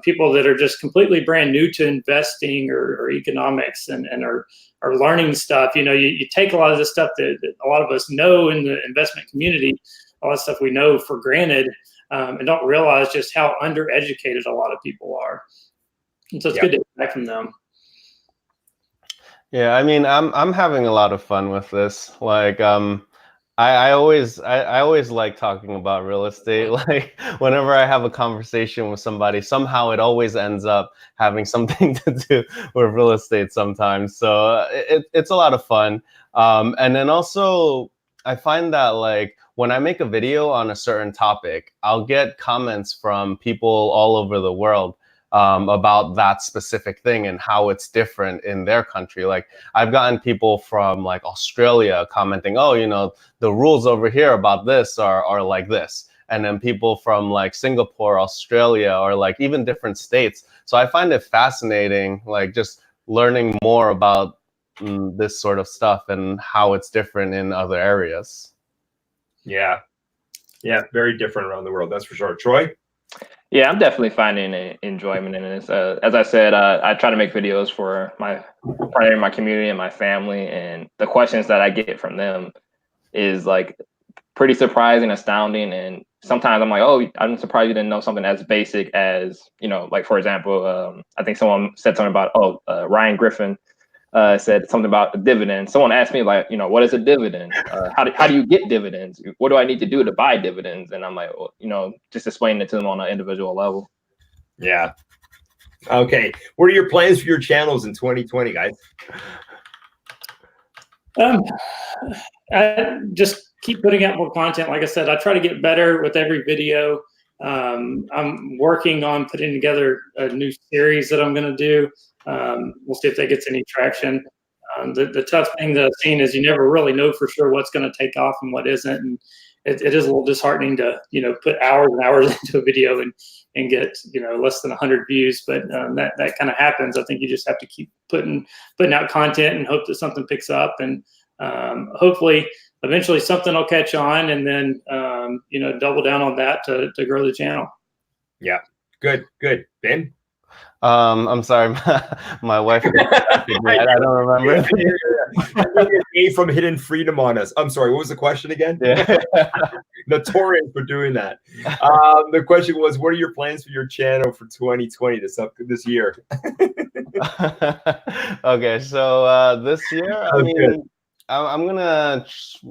C: people that are just completely brand new to investing or economics and are learning stuff. You take a lot of the stuff that a lot of us know in the investment community, a lot of stuff we know for granted, and don't realize just how undereducated a lot of people are. And so it's good to hear back from them.
D: Yeah, I mean, I'm having a lot of fun with this. Like, I always like talking about real estate. Like, whenever I have a conversation with somebody, somehow it always ends up having something to do with real estate sometimes. So it's a lot of fun. And then also, I find that like when I make a video on a certain topic, I'll get comments from people all over the world about that specific thing and how it's different in their country. Like I've gotten people from like Australia commenting, oh, you know, the rules over here about this are like this. And then people from like Singapore, Australia, or like even different states. So I find it fascinating, like just learning more about this sort of stuff and how it's different in other areas.
A: Yeah. Yeah. Very different around the world. That's for sure. Troy?
E: Yeah, I'm definitely finding enjoyment in this. As I said, I try to make videos for primarily my community and my family, and the questions that I get from them is like pretty surprising, astounding, and sometimes I'm like, oh, I'm surprised you didn't know something as basic as, you know, like for example, I think someone said something about Ryan Griffin said something about the dividend. Someone asked me like, you know, what is a dividend? How do you get dividends? What do I need to do to buy dividends? And I'm like, well, you know, just explaining it to them on an individual level.
A: Yeah. Okay. What are your plans for your channels in 2020, guys?
C: I just keep putting out more content. Like I said, I try to get better with every video. I'm working on putting together a new series that I'm going to do. We'll see if that gets any traction. The tough thing that I've seen is you never really know for sure what's going to take off and what isn't. And it is a little disheartening to, you know, put hours and hours into a video and get, you know, less than 100 views. But that kind of happens. I think you just have to keep putting out content and hope that something picks up. And hopefully eventually something will catch on, and then, you know, double down on that to grow the channel.
A: Yeah. Good. Ben?
D: I'm sorry, my wife. I don't remember.
A: A from Hidden Freedom on us. I'm sorry. What was the question again?
D: Yeah.
A: Notorious for doing that. The question was, what are your plans for your channel for 2020 this year?
D: Okay, so this year, I mean, I'm gonna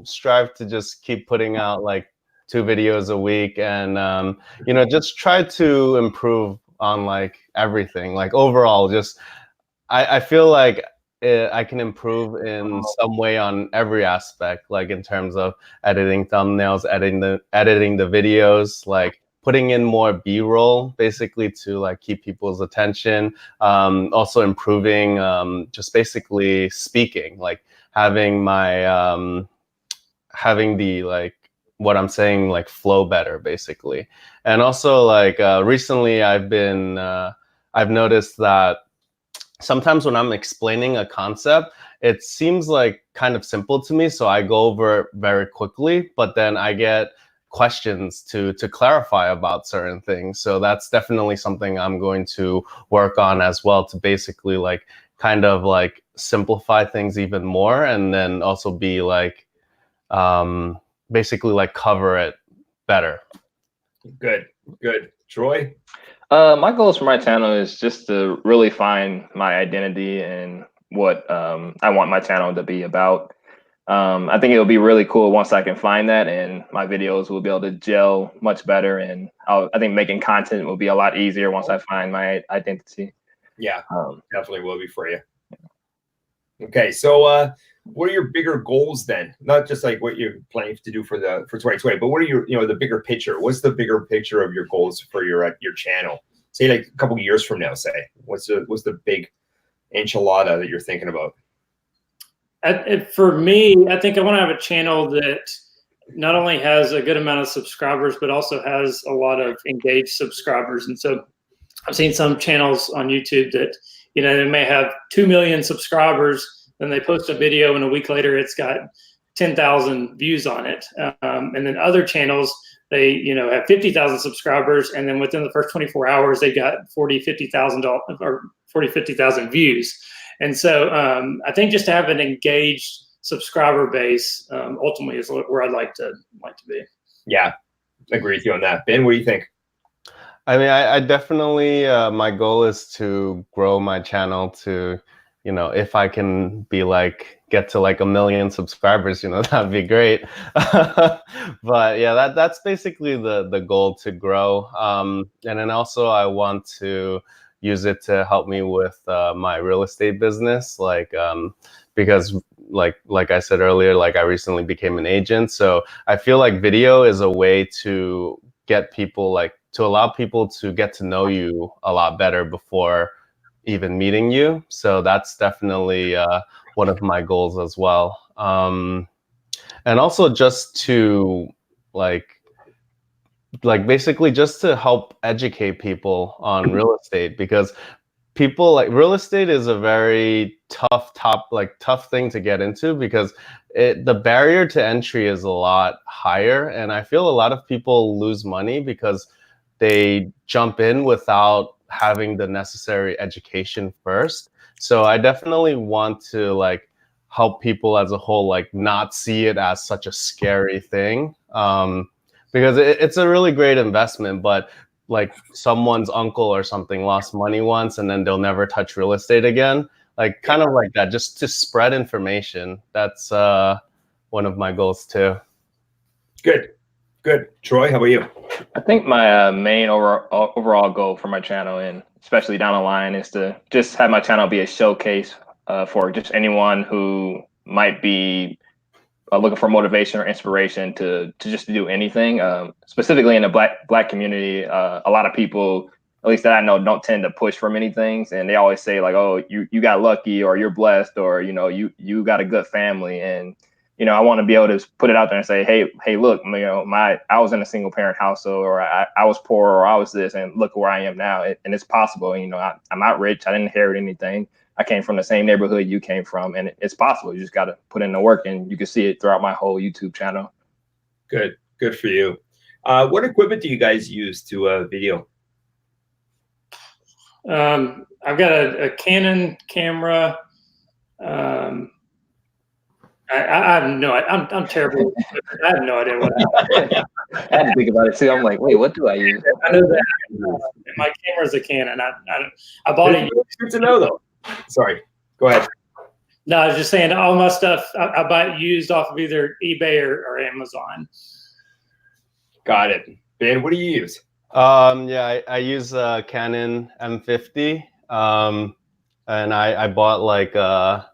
D: strive to just keep putting out like 2 videos a week, and you know, just try to improve on like everything, like overall. Just I feel like I can improve in some way on every aspect, like in terms of editing thumbnails, editing the videos, like putting in more B-roll, basically to like keep people's attention. Also improving, just basically speaking, like having my having the like what I'm saying like flow better, basically. And also like recently I've noticed that sometimes when I'm explaining a concept, it seems like kind of simple to me, so I go over it very quickly, but then I get questions to clarify about certain things. So that's definitely something I'm going to work on as well, to basically like kind of like simplify things even more, and then also be like basically like cover it better.
A: Good. Troy?
E: My goals for my channel is just to really find my identity and what I want my channel to be about. I think it'll be really cool once I can find that, and my videos will be able to gel much better. And I think making content will be a lot easier once I find my identity.
A: Yeah, definitely will be for you. Okay, so what are your bigger goals then? Not just like what you're planning to do for 2020, but what are your, you know, the bigger picture? What's the bigger picture of your goals for your channel? Say like a couple of years from now. Say what's the big enchilada that you're thinking about?
C: For me, I think I want to have a channel that not only has a good amount of subscribers, but also has a lot of engaged subscribers. And so I've seen some channels on YouTube that, you know, they may have 2 million subscribers, then they post a video and a week later it's got 10,000 views on it. And then other channels, they, you know, have 50,000 subscribers, and then within the first 24 hours, they got 50,000 views. And so I think just to have an engaged subscriber base ultimately is where I'd like to be.
A: Yeah, agree with you on that. Ben, what do you think?
D: I mean, I definitely, my goal is to grow my channel to you know, if I can be like, get to like 1 million subscribers, you know, that'd be great. But yeah, that's basically the goal, to grow. And then also I want to use it to help me with my real estate business, like because like I said earlier, like I recently became an agent, so I feel like video is a way to get people, like to allow people to get to know you a lot better before even meeting you. So that's definitely one of my goals as well. And also just to like basically just to help educate people on real estate, because people, like, real estate is a very tough thing to get into, because the barrier to entry is a lot higher, and I feel a lot of people lose money because they jump in without having the necessary education first. So I definitely want to like help people as a whole, like not see it as such a scary thing, because it's a really great investment, but like someone's uncle or something lost money once and then they'll never touch real estate again, like kind of like that, just to spread information. That's one of my goals too.
A: Good. Troy, how about you?
E: I think my main overall goal for my channel, and especially down the line, is to just have my channel be a showcase for just anyone who might be looking for motivation or inspiration to just do anything. Specifically in the black community, a lot of people, at least that I know, don't tend to push for many things, and they always say like, "Oh, you got lucky," or "You're blessed," or you got a good family. And I want to be able to put it out there and say, hey, look, I was in a single parent household, or I was poor, or I was this, and look where I am now. And it's possible. I'm not rich. I didn't inherit anything. I came from the same neighborhood you came from, and it's possible. You just got to put in the work, and you can see it throughout my whole YouTube channel.
A: Good for you. What equipment do you guys use to video?
C: I've got a Canon camera. I have no idea. I'm terrible. I have no idea what
E: I had to think about it too. I'm like, wait, what do I use?
C: I know that my camera is a Canon. I bought it.
A: Good to know, though. Sorry, go ahead.
C: No, I was just saying, all my stuff I buy it used off of either eBay or Amazon.
A: Got it. Ben, what do you use?
D: Yeah, I use Canon M50, and I bought like a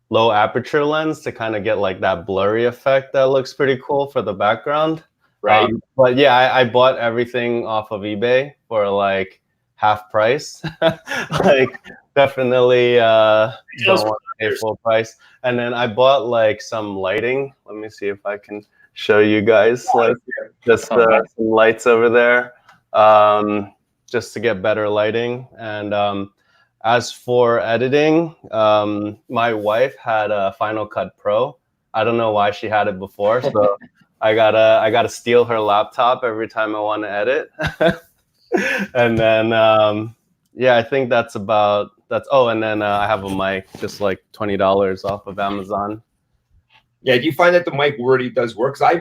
D: low aperture lens to kind of get like that blurry effect that looks pretty cool for the background.
A: Right.
D: But yeah, I bought everything off of eBay for like half price. Like definitely don't want to pay full price. And then I bought like some lighting. Let me see if I can show you guys like just some lights over there, just to get better lighting. And as for editing, my wife had a Final Cut Pro. I don't know why she had it before, so I gotta steal her laptop every time I want to edit. And then yeah, I think that's. Oh, and then I have a mic, just like $20 off of Amazon.
A: Yeah, do you find that the mic really does work? Because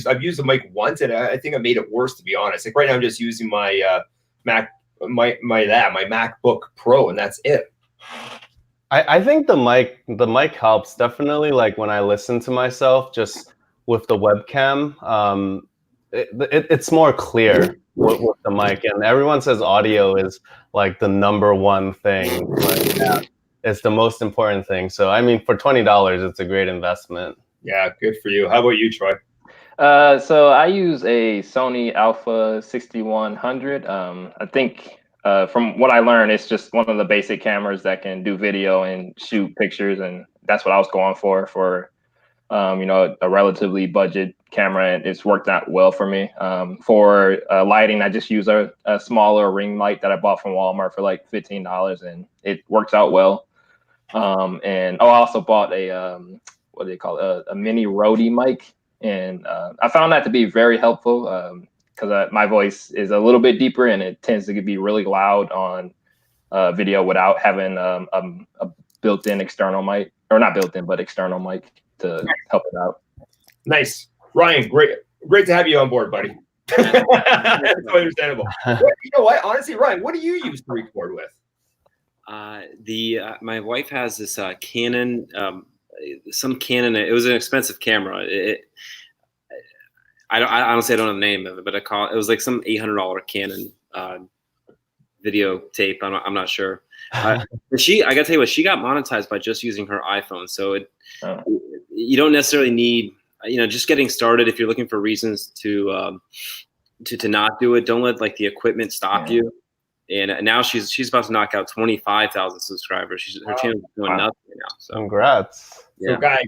A: I've used the mic once, and I think I made it worse, to be honest. Like right now, I'm just using my my MacBook Pro, and that's it.
D: I think the mic helps definitely. Like when I listen to myself just with the webcam, it's more clear with the mic, and everyone says audio is like the #1 thing. Like, yeah, it's the most important thing. So I mean, for $20, it's a great investment.
A: Yeah, good for you. How about you, Troy?
E: So I use a Sony Alpha 6100. I think from what I learned, it's just one of the basic cameras that can do video and shoot pictures, and that's what I was going for a relatively budget camera, and it's worked out well for me. For lighting, I just use a smaller ring light that I bought from Walmart for like $15, and it works out well. And I also bought a what do they call it? A mini Rode mic, and I found that to be very helpful because my voice is a little bit deeper, and it tends to be really loud on video without having a built-in external mic, or not built-in, but external mic to help it out.
A: Nice. Ryan, great to have you on board, buddy. That's so understandable. You know what? Honestly, Ryan, what do you use to record with?
B: My wife has this Canon, some Canon. It was an expensive camera. I honestly don't know the name of it, but it was like some $800 Canon videotape. I'm not sure. I gotta tell you what, she got monetized by just using her iPhone. So you don't necessarily need, just getting started. If you're looking for reasons to not do it, don't let like the equipment stop you. And now she's about to knock out 25,000 subscribers. Her channel is going nuts right now. So
D: congrats.
A: Yeah. So guys,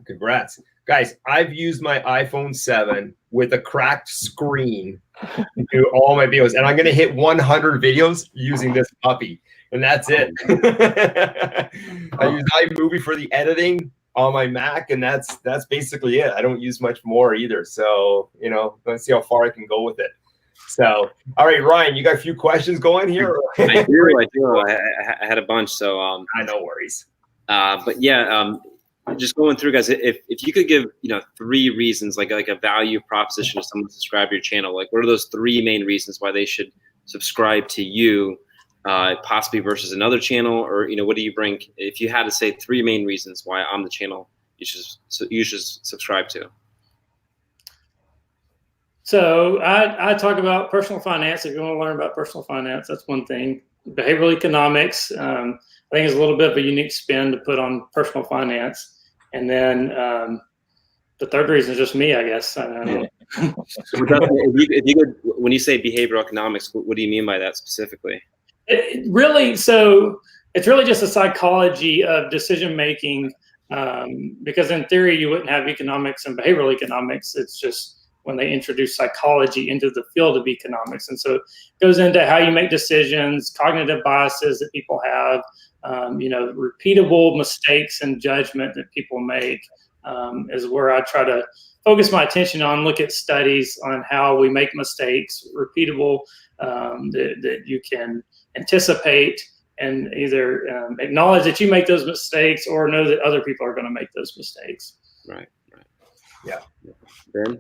A: congrats. Guys, I've used my iPhone 7 with a cracked screen to do all my videos, and I'm going to hit 100 videos using this puppy, and that's it. I use iMovie for the editing on my Mac, and that's basically it. I don't use much more either. So, let's see how far I can go with it. So, all right, Ryan, you got a few questions going here?
B: I do. I had a bunch, so
A: no worries.
B: But yeah, just going through, guys. If you could give 3 reasons, like a value proposition to someone to subscribe to your channel, like what are those 3 main reasons why they should subscribe to you, possibly versus another channel, or what do you bring? If you had to say 3 main reasons why I'm the channel you should subscribe to.
C: So I talk about personal finance. If you want to learn about personal finance, that's one thing. Behavioral economics, I think, is a little bit of a unique spin to put on personal finance. And then the third reason is just me, I guess.
B: If you could, when you say behavioral economics, what do you mean by that specifically?
C: It's really just a psychology of decision making, because in theory you wouldn't have economics and behavioral economics. It's just when they introduce psychology into the field of economics. And so it goes into how you make decisions, cognitive biases that people have, repeatable mistakes and judgment that people make, is where I try to focus my attention on, look at studies on how we make mistakes, repeatable, that you can anticipate and either acknowledge that you make those mistakes or know that other people are going to make those mistakes.
B: Right.
A: Yeah.
B: Ben?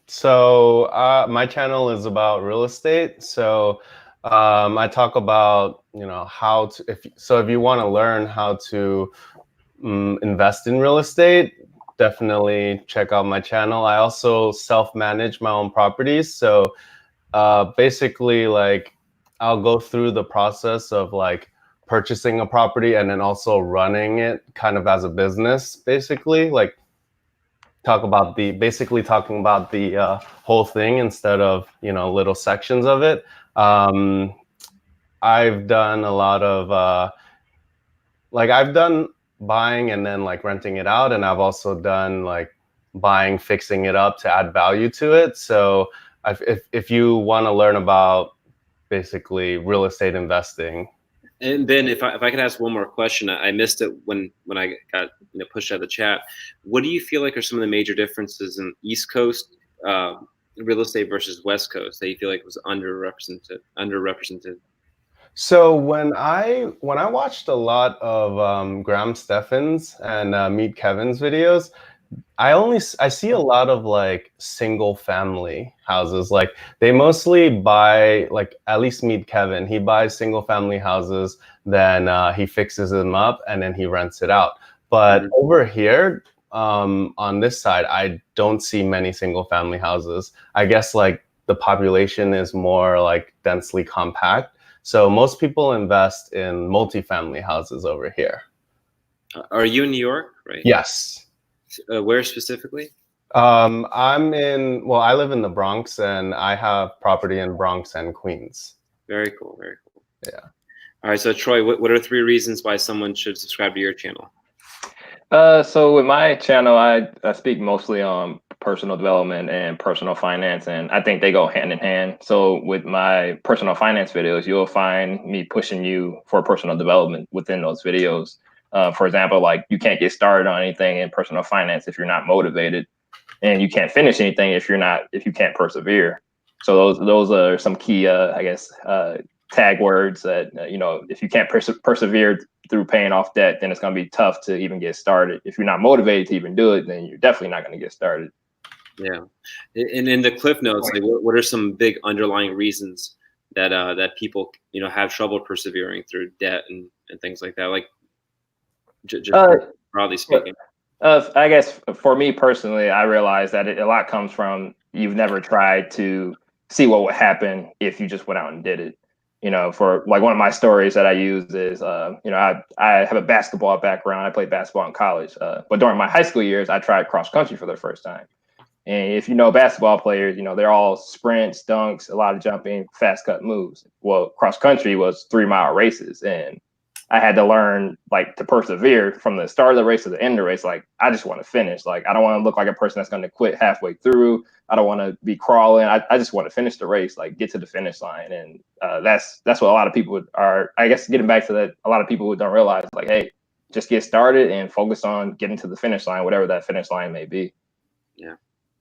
D: So my channel is about real estate. So I talk about, how to, if you want to learn how to invest in real estate, definitely check out my channel. I also self-manage my own properties. So basically, like, I'll go through the process of like purchasing a property and then also running it kind of as a business, basically, like talking about the whole thing instead of, little sections of it. I've done a lot of I've done buying and then like renting it out, and I've also done like buying, fixing it up to add value to it. So if you want to learn about basically real estate investing.
B: And Ben, if I could ask one more question, I missed it when I got pushed out of the chat. What do you feel like are some of the major differences in East Coast real estate versus West Coast that you feel like was underrepresented?
D: So when I watched a lot of Graham Stephan's and Meet Kevin's videos, I see a lot of like single family houses. Like they mostly buy, like at least Meet Kevin, he buys single family houses, then he fixes them up and then he rents it out. But over here on this side, I don't see many single family houses. I guess like the population is more like densely compact. So most people invest in multifamily houses over here.
B: Are you in New York, right?
D: Yes.
B: Where specifically?
D: I live in the Bronx, and I have property in Bronx and Queens.
B: Very cool. Very cool.
D: Yeah.
B: All right. So Troy, what are 3 reasons why someone should subscribe to your channel?
E: So with my channel, I speak mostly on personal development and personal finance, and I think they go hand in hand. So with my personal finance videos, you'll find me pushing you for personal development within those videos. For example, like you can't get started on anything in personal finance if you're not motivated, and you can't finish anything if you can't persevere. So those are some key, tag words that, if you can't persevere through paying off debt, then it's going to be tough to even get started. If you're not motivated to even do it, then you're definitely not going to get started.
B: Yeah. And in the Cliff Notes, like what are some big underlying reasons that people, you know, have trouble persevering through debt and things like that? Like just broadly speaking.
E: I guess for me personally, I realize that a lot comes from you've never tried to see what would happen if you just went out and did it. You know, for like one of my stories that I use is, you know, I have a basketball background. I played basketball in college, but during my high school years, I tried cross country for the first time. And if you know basketball players, you know, they're all sprints, dunks, a lot of jumping, fast cut moves. Well, cross country was 3-mile races, and I had to learn like to persevere from the start of the race to the end of the race. Like, I just want to finish. Like, I don't want to look like a person that's going to quit halfway through. I don't want to be crawling. I just want to finish the race, like get to the finish line. And that's what a lot of people are, I guess, getting back to that. A lot of people who don't realize, like, hey, just get started and focus on getting to the finish line, whatever that finish line may be.
B: Yeah.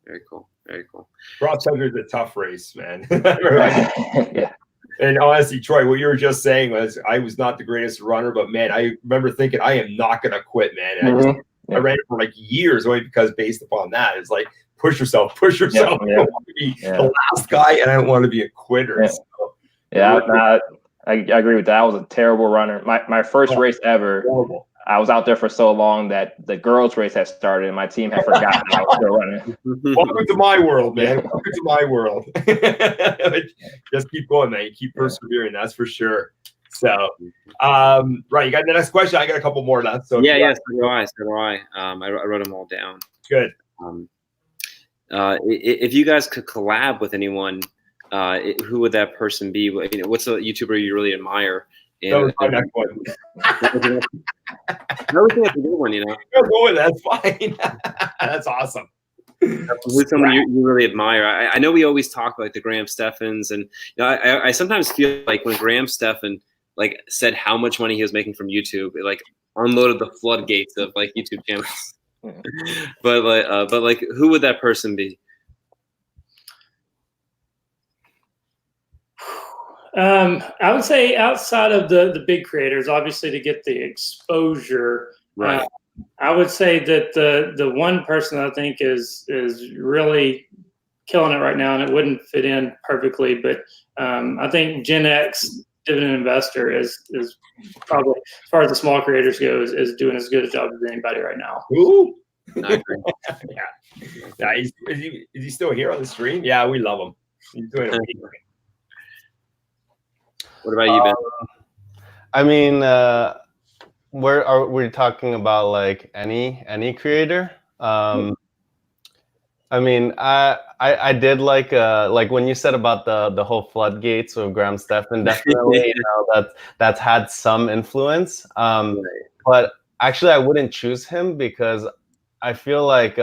B: Very cool. Very cool.
A: Cross country is a tough race, man.
E: Yeah.
A: And honestly, Troy, what you were just saying was I was not the greatest runner, but man, I remember thinking I am not going to quit, man. And I ran it for like years only because based upon that, it's like push yourself.
E: Yeah.
A: I don't want to be the last guy, and I don't want to be a quitter.
E: Yeah,
A: So,
E: I agree with that. I was a terrible runner. My first race ever. Horrible. I was out there for so long that the girls' race had started, and my team had forgotten I was still running.
A: Welcome to my world, man. Welcome to my world. Just keep going, man. You keep persevering, that's for sure. So, right, you got the next question. I got a couple more left. So
B: so do I. I wrote them all down.
A: Good.
B: If you guys could collab with anyone, who would that person be? You know, what's a YouTuber you really admire?
A: That was my next one.
B: That's a good one, you know.
A: Go with that. That's fine. That's awesome.
B: Who's someone you really admire? I know we always talk about like the Graham Steffans, and you know, I sometimes feel like when Graham Stephan like said how much money he was making from YouTube, it like unloaded the floodgates of like YouTube channels. but like, who would that person be?
C: I would say outside of the big creators, obviously to get the exposure.
B: Right.
C: I would say that the one person I think is really killing it right now, and it wouldn't fit in perfectly, but I think Gen X dividend investor is probably, as far as the small creators go, is doing as good a job as anybody right now.
A: Ooh.
B: Yeah.
A: Is he still here on the stream? Yeah, we love him. He's doing amazing.
B: What about you, Ben?
D: I mean, we're talking about like any creator. I mean, I did like when you said about the whole floodgates of Graham Stephan, definitely you know that's had some influence. But actually, I wouldn't choose him because I feel like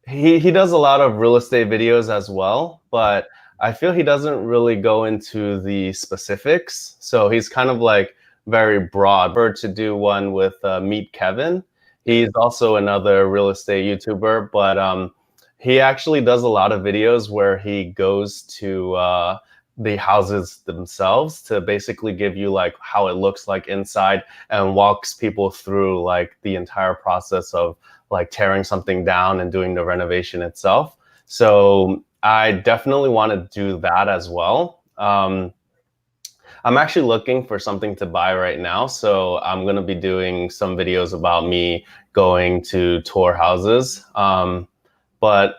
D: he does a lot of real estate videos as well, but I feel he doesn't really go into the specifics. So he's kind of like very broad. To do one with Meet Kevin. He's also another real estate YouTuber, but he actually does a lot of videos where he goes to the houses themselves to basically give you like how it looks like inside and walks people through like the entire process of like tearing something down and doing the renovation itself. So I definitely want to do that as well. I'm actually looking for something to buy right now. So I'm going to be doing some videos about me going to tour houses. But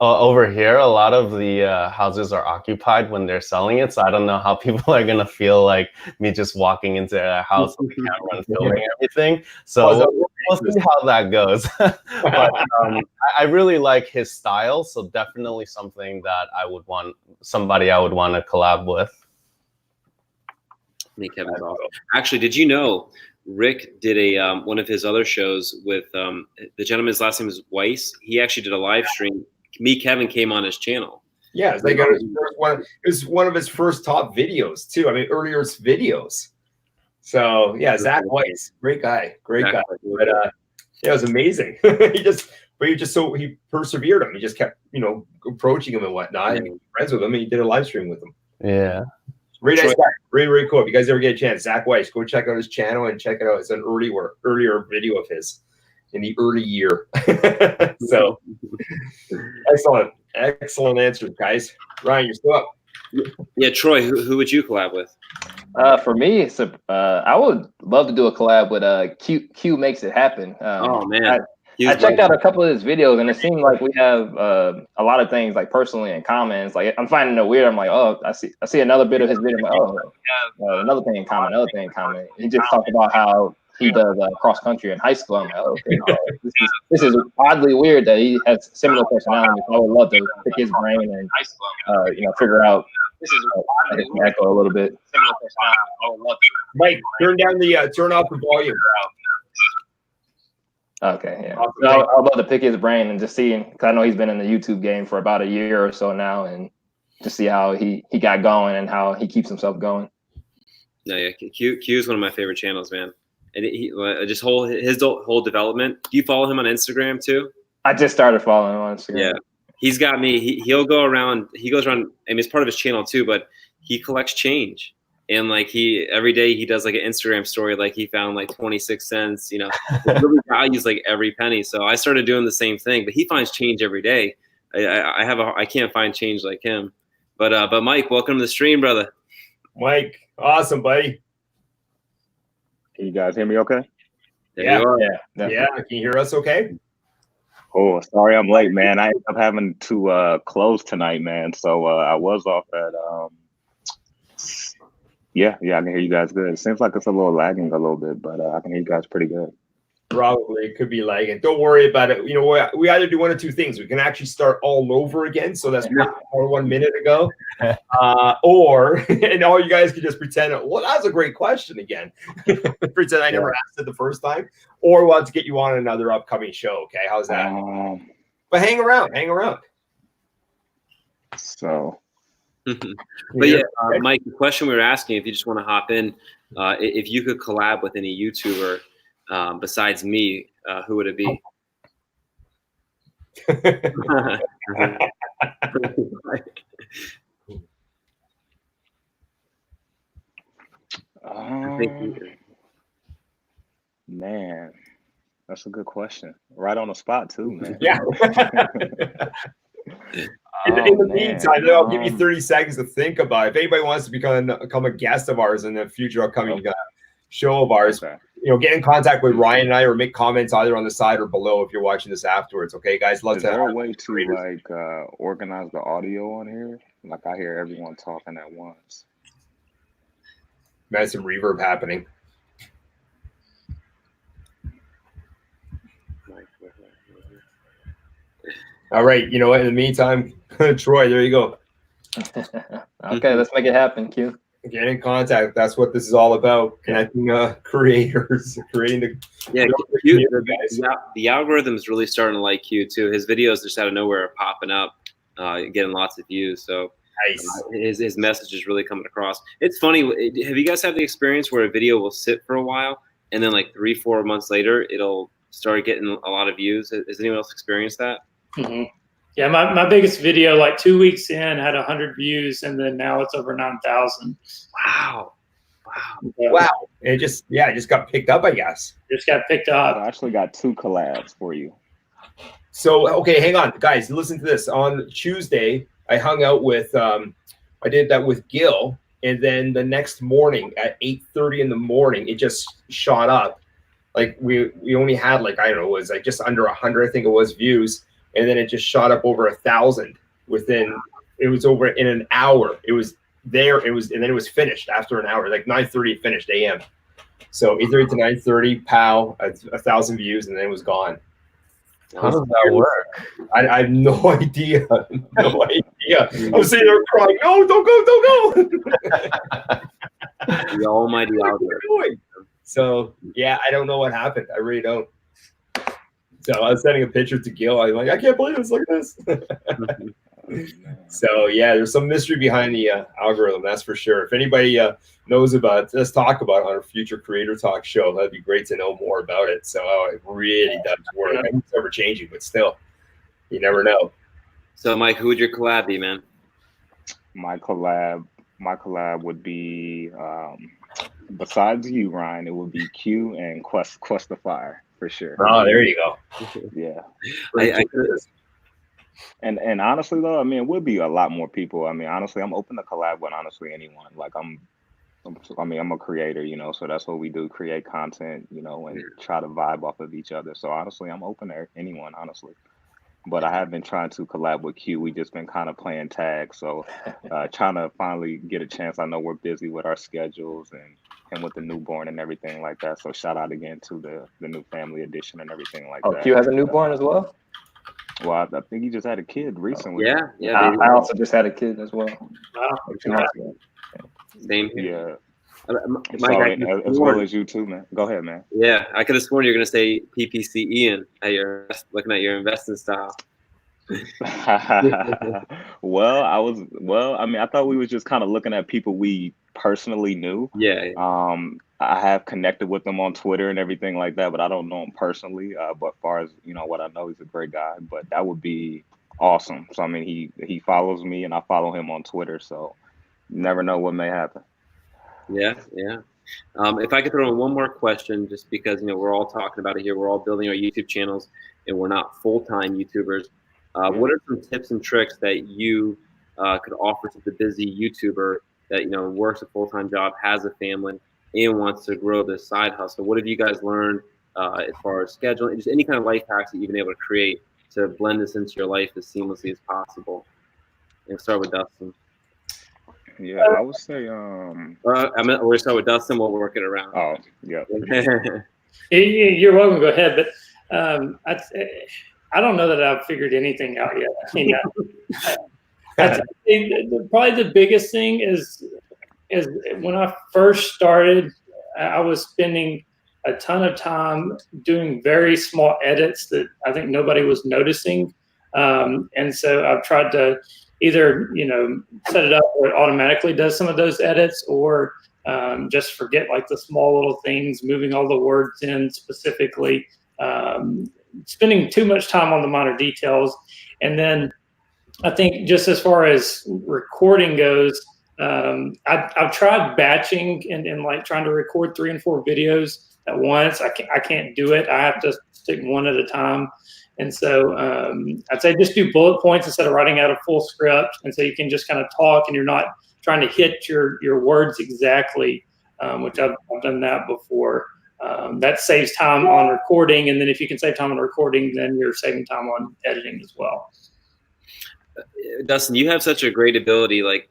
D: over here, a lot of the houses are occupied when they're selling it. So I don't know how people are going to feel like me just walking into a house with a camera and filming everything. So we'll see how that goes. But I really like his style. So definitely something that somebody I would want to collab with.
B: Make Kevin's awesome. Actually, did you know Rick did a one of his other shows with the gentleman's last name is Weiss. He actually did a live stream. Meet Kevin came on his channel.
A: Yeah, they got his first one. It was one of his first top videos too. I mean, earlier videos. So yeah, Zach Weiss, great guy. But yeah, it was amazing. he persevered him. He just kept approaching him and whatnot. And friends with him, and he did a live stream with him.
D: Yeah.
A: Really nice guy. Really, really cool. If you guys ever get a chance, Zach Weiss, go check out his channel and check it out. It's an earlier video of his in the early year. So excellent answers, guys. Ryan, you're still up.
B: Yeah, Troy, who would you collab with?
E: For me, it's I would love to do a collab with Q Makes It Happen.
B: Oh man,
E: I checked out a couple of his videos, and it seemed like we have a lot of things like personally in common. It's like I'm finding it weird. I'm like, oh, I see another bit of his video. I'm like, oh, another thing in common, another thing in common. He just talked about how he does cross country in high school. I'm like, oh, okay, this is oddly weird that he has similar personalities. I would love to pick his brain and figure out. I guess echo a little bit.
A: Mike, turn off the volume.
E: Okay, yeah. So I'd love to pick his brain and just see, because I know he's been in the YouTube game for about a year or so now, and just see how he got going and how he keeps himself going.
B: No, yeah, Q is one of my favorite channels, man. And his whole development. Do you follow him on Instagram too?
E: I just started following him on Instagram.
B: Yeah, he's got me. He'll go around. He goes around. I mean, it's part of his channel too, but he collects change. And like every day he does like an Instagram story, like he found like 26 cents, he really values like every penny. So I started doing the same thing, but he finds change every day. I can't find change like him, but Mike, welcome to the stream, brother.
A: Mike, awesome, buddy.
F: Can you guys hear me okay?
A: Yeah.
E: Can
A: you hear us okay?
F: Oh, sorry I'm late, man. I ended up having to close tonight, man. So I was off at Yeah, I can hear you guys good. It seems like it's a little lagging a little bit, but I can hear you guys pretty good.
A: Probably it could be lagging. Don't worry about it. We either do one of two things. We can actually start all over again. So that's 1 minute ago. Or and all you guys can just pretend, well, that was a great question again. Pretend I never asked it the first time. Or we'll have to get you on another upcoming show. Okay, how's that? But hang around.
F: So
B: but yeah, Mike, the question we were asking, if you just want to hop in, if you could collab with any YouTuber besides me, who would it be?
F: Man, that's a good question. Right on the spot too, man.
A: Yeah. In the meantime, I'll give you 30 seconds to think about it. If anybody wants to become a guest of ours in the future upcoming show of ours, get in contact with Ryan and I, or make comments either on the side or below if you're watching this afterwards. Okay, guys?
F: Is there a way to organize the audio on here? Like I hear everyone talking at once.
A: There's some reverb happening. All right, you know what? In the meantime, Troy, there you go.
E: Okay, let's make it happen, Q.
A: Get in contact. That's what this is all about. Connecting creators, creating
B: the algorithm's really starting to like Q too. His videos just out of nowhere are popping up, getting lots of views. So nice. His message is really coming across. It's funny. Have you guys had the experience where a video will sit for a while and then like 3-4 months later it'll start getting a lot of views? Has anyone else experienced that?
C: Mm-hmm. Yeah, my biggest video, like 2 weeks in, had 100 views, and then now it's over 9,000.
B: Wow.
A: It just got picked up, I guess.
C: Just got picked up.
F: I actually got 2 collabs for you.
A: So, okay, hang on, guys. Listen to this. On Tuesday, I hung out with, I did that with Gil, and then the next morning at 8:30 in the morning, it just shot up. Like we only had like, I don't know, it was like just under 100, I think it was, views. And then it just shot up over 1,000 it was over in an hour. It was there. And then it was finished after an hour, like 9:30 finished AM. So 8:30 to 9:30, pow, 1,000 views, and then it was gone.
D: How does that work?
A: I have no idea. No idea. I'm sitting there crying, no, don't go.
B: The almighty algorithm.
A: So yeah, I don't know what happened. I really don't. So I was sending a picture to Gil. I'm like, I can't believe this. Look at this. So yeah, there's some mystery behind the algorithm. That's for sure. If anybody knows about it, let's talk about it on our future Creator Talk show. That'd be great to know more about it. So it really does work. I think it's ever changing, but still, you never know.
B: So Mike, who would your collab be, man?
F: My collab would be, besides you, Ryan, it would be Q and Quest the Fire. For sure.
A: Oh, there you go.
F: Yeah. And honestly though, I mean, it would be a lot more people. I mean, honestly, I'm open to collab with honestly anyone. Like I'm a creator, you know, so that's what we do, create content, you know, and try to vibe off of each other. So honestly, I'm open to anyone, honestly. But I have been trying to collab with Q. We just been kind of playing tag. So trying to finally get a chance. I know we're busy with our schedules and him with the newborn and everything like that. So shout out again to the new family edition and everything like that.
E: Q has a newborn as well?
F: Well, I think he just had a kid recently.
B: Yeah.
E: I also just had a kid as well.
C: Wow.
B: Same here.
F: Yeah.
B: Mike,
F: As well as you too, man. Go ahead, man.
B: Yeah, I could have sworn you're going to say PPC Ian looking at your investing style.
F: I mean, I thought we was just kind of looking at people we personally knew.
B: Yeah.
F: I have connected with him on Twitter and everything like that, but I don't know him personally. But as far as, you know, what I know, he's a great guy, but that would be awesome. So, I mean, he follows me and I follow him on Twitter. So you never know what may happen.
B: Yeah. If I could throw in one more question, just because, you know, we're all talking about it here. We're all building our YouTube channels and we're not full-time YouTubers. What are some tips and tricks that you could offer to the busy YouTuber that, you know, works a full-time job, has a family, and wants to grow this side hustle? What have you guys learned as far as scheduling, just any kind of life hacks that you've been able to create to blend this into your life as seamlessly as possible? And start with Dustin.
F: Yeah, I would say
B: we're gonna start with Dustin. We'll work it around.
F: Oh, yeah.
C: You're welcome. Go ahead, but I don't know that I've figured anything out yet. I mean, I think probably the biggest thing is when I first started, I was spending a ton of time doing very small edits that I think nobody was noticing, and so I've tried to either, you know, set it up where it automatically does some of those edits, or just forget like the small little things, moving all the words in specifically, spending too much time on the minor details. And then I think just as far as recording goes, I've tried batching and like trying to record 3 and 4 videos at once. I can't do it. I have to stick one at a time. And so I'd say just do bullet points instead of writing out a full script. And so you can just kind of talk and you're not trying to hit your words exactly, which I've done that before. That saves time on recording. And then if you can save time on recording, then you're saving time on editing as well.
B: Dustin, you have such a great ability. Like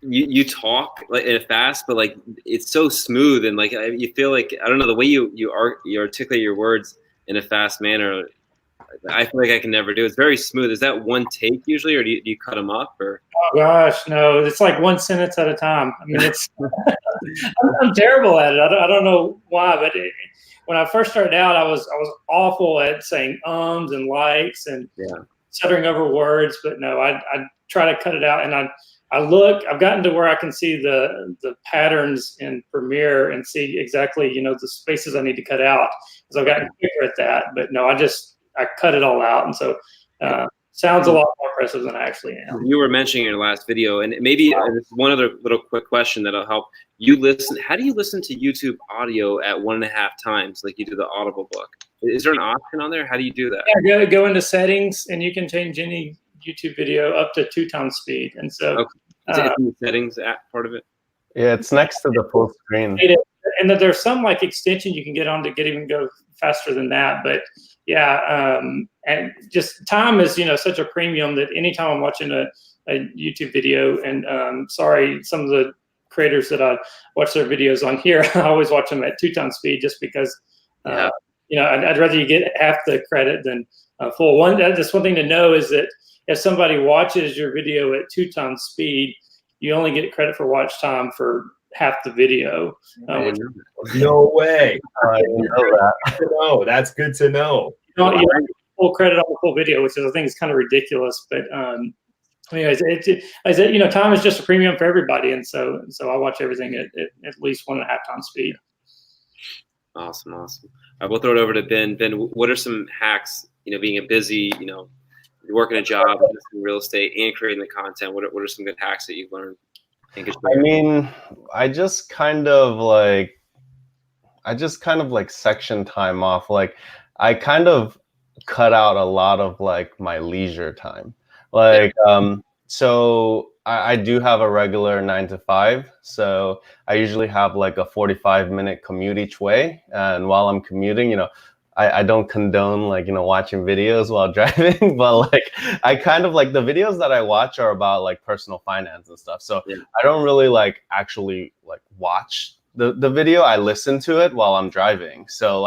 B: you talk like fast, but like it's so smooth, and like you feel like, I don't know, the way you articulate your words in a fast manner, I feel like I can never do. It's very smooth. Is that one take usually, or do you cut them up? Or
C: oh gosh, no, it's like one sentence at a time. I mean, it's I'm terrible at it. I don't know why, but when I first started out, I was awful at saying ums and likes and stuttering over words. But no, I try to cut it out, and I've gotten to where I can see the patterns in Premiere and see exactly, you know, the spaces I need to cut out, because I've gotten quicker at that. But no, I cut it all out, and so sounds a lot more impressive than I actually am.
B: You were mentioning in your last video, and maybe one other little quick question that'll help. You listen. How do you listen to YouTube audio at 1.5 times, like you do the Audible book? Is there an option on there? How do you do that?
C: Yeah, go into settings, and you can change any YouTube video up to 2 times speed. And so
B: it's in the settings part of it.
D: Yeah, it's next to the full screen.
C: And then there's some like extension you can get on to even go faster than that. But yeah, and just time is, you know, such a premium that anytime I'm watching a YouTube video, and sorry, some of the creators that I watch their videos on here, I always watch them at 2 times speed, just because, you know, I'd rather you get half the credit than full. Just one thing to know is that if somebody watches your video at 2 times speed, you only get credit for watch time for half the video.
A: No way.
D: I didn't know that.
A: No, that's good to know.
C: You don't get full credit on the full video, which is, I think, is kind of ridiculous. But anyways, you know, time is just a premium for everybody, and so I watch everything at least 1.5 times speed.
B: Awesome. All right, we'll throw it over to Ben. Ben, what are some hacks? You know, being a busy, you know, working a job, in real estate, and creating the content. What are some good hacks that you've learned?
D: I mean, I just kind of like section time off. Like, I kind of cut out a lot of like my leisure time. Like, so I do have a regular 9 to 5. So I usually have like a 45-minute commute each way. And while I'm commuting, I don't condone like, watching videos while driving, but like I kind of like the videos that I watch are about like personal finance and stuff. So I don't really like actually like watch the video. I listen to it while I'm driving. So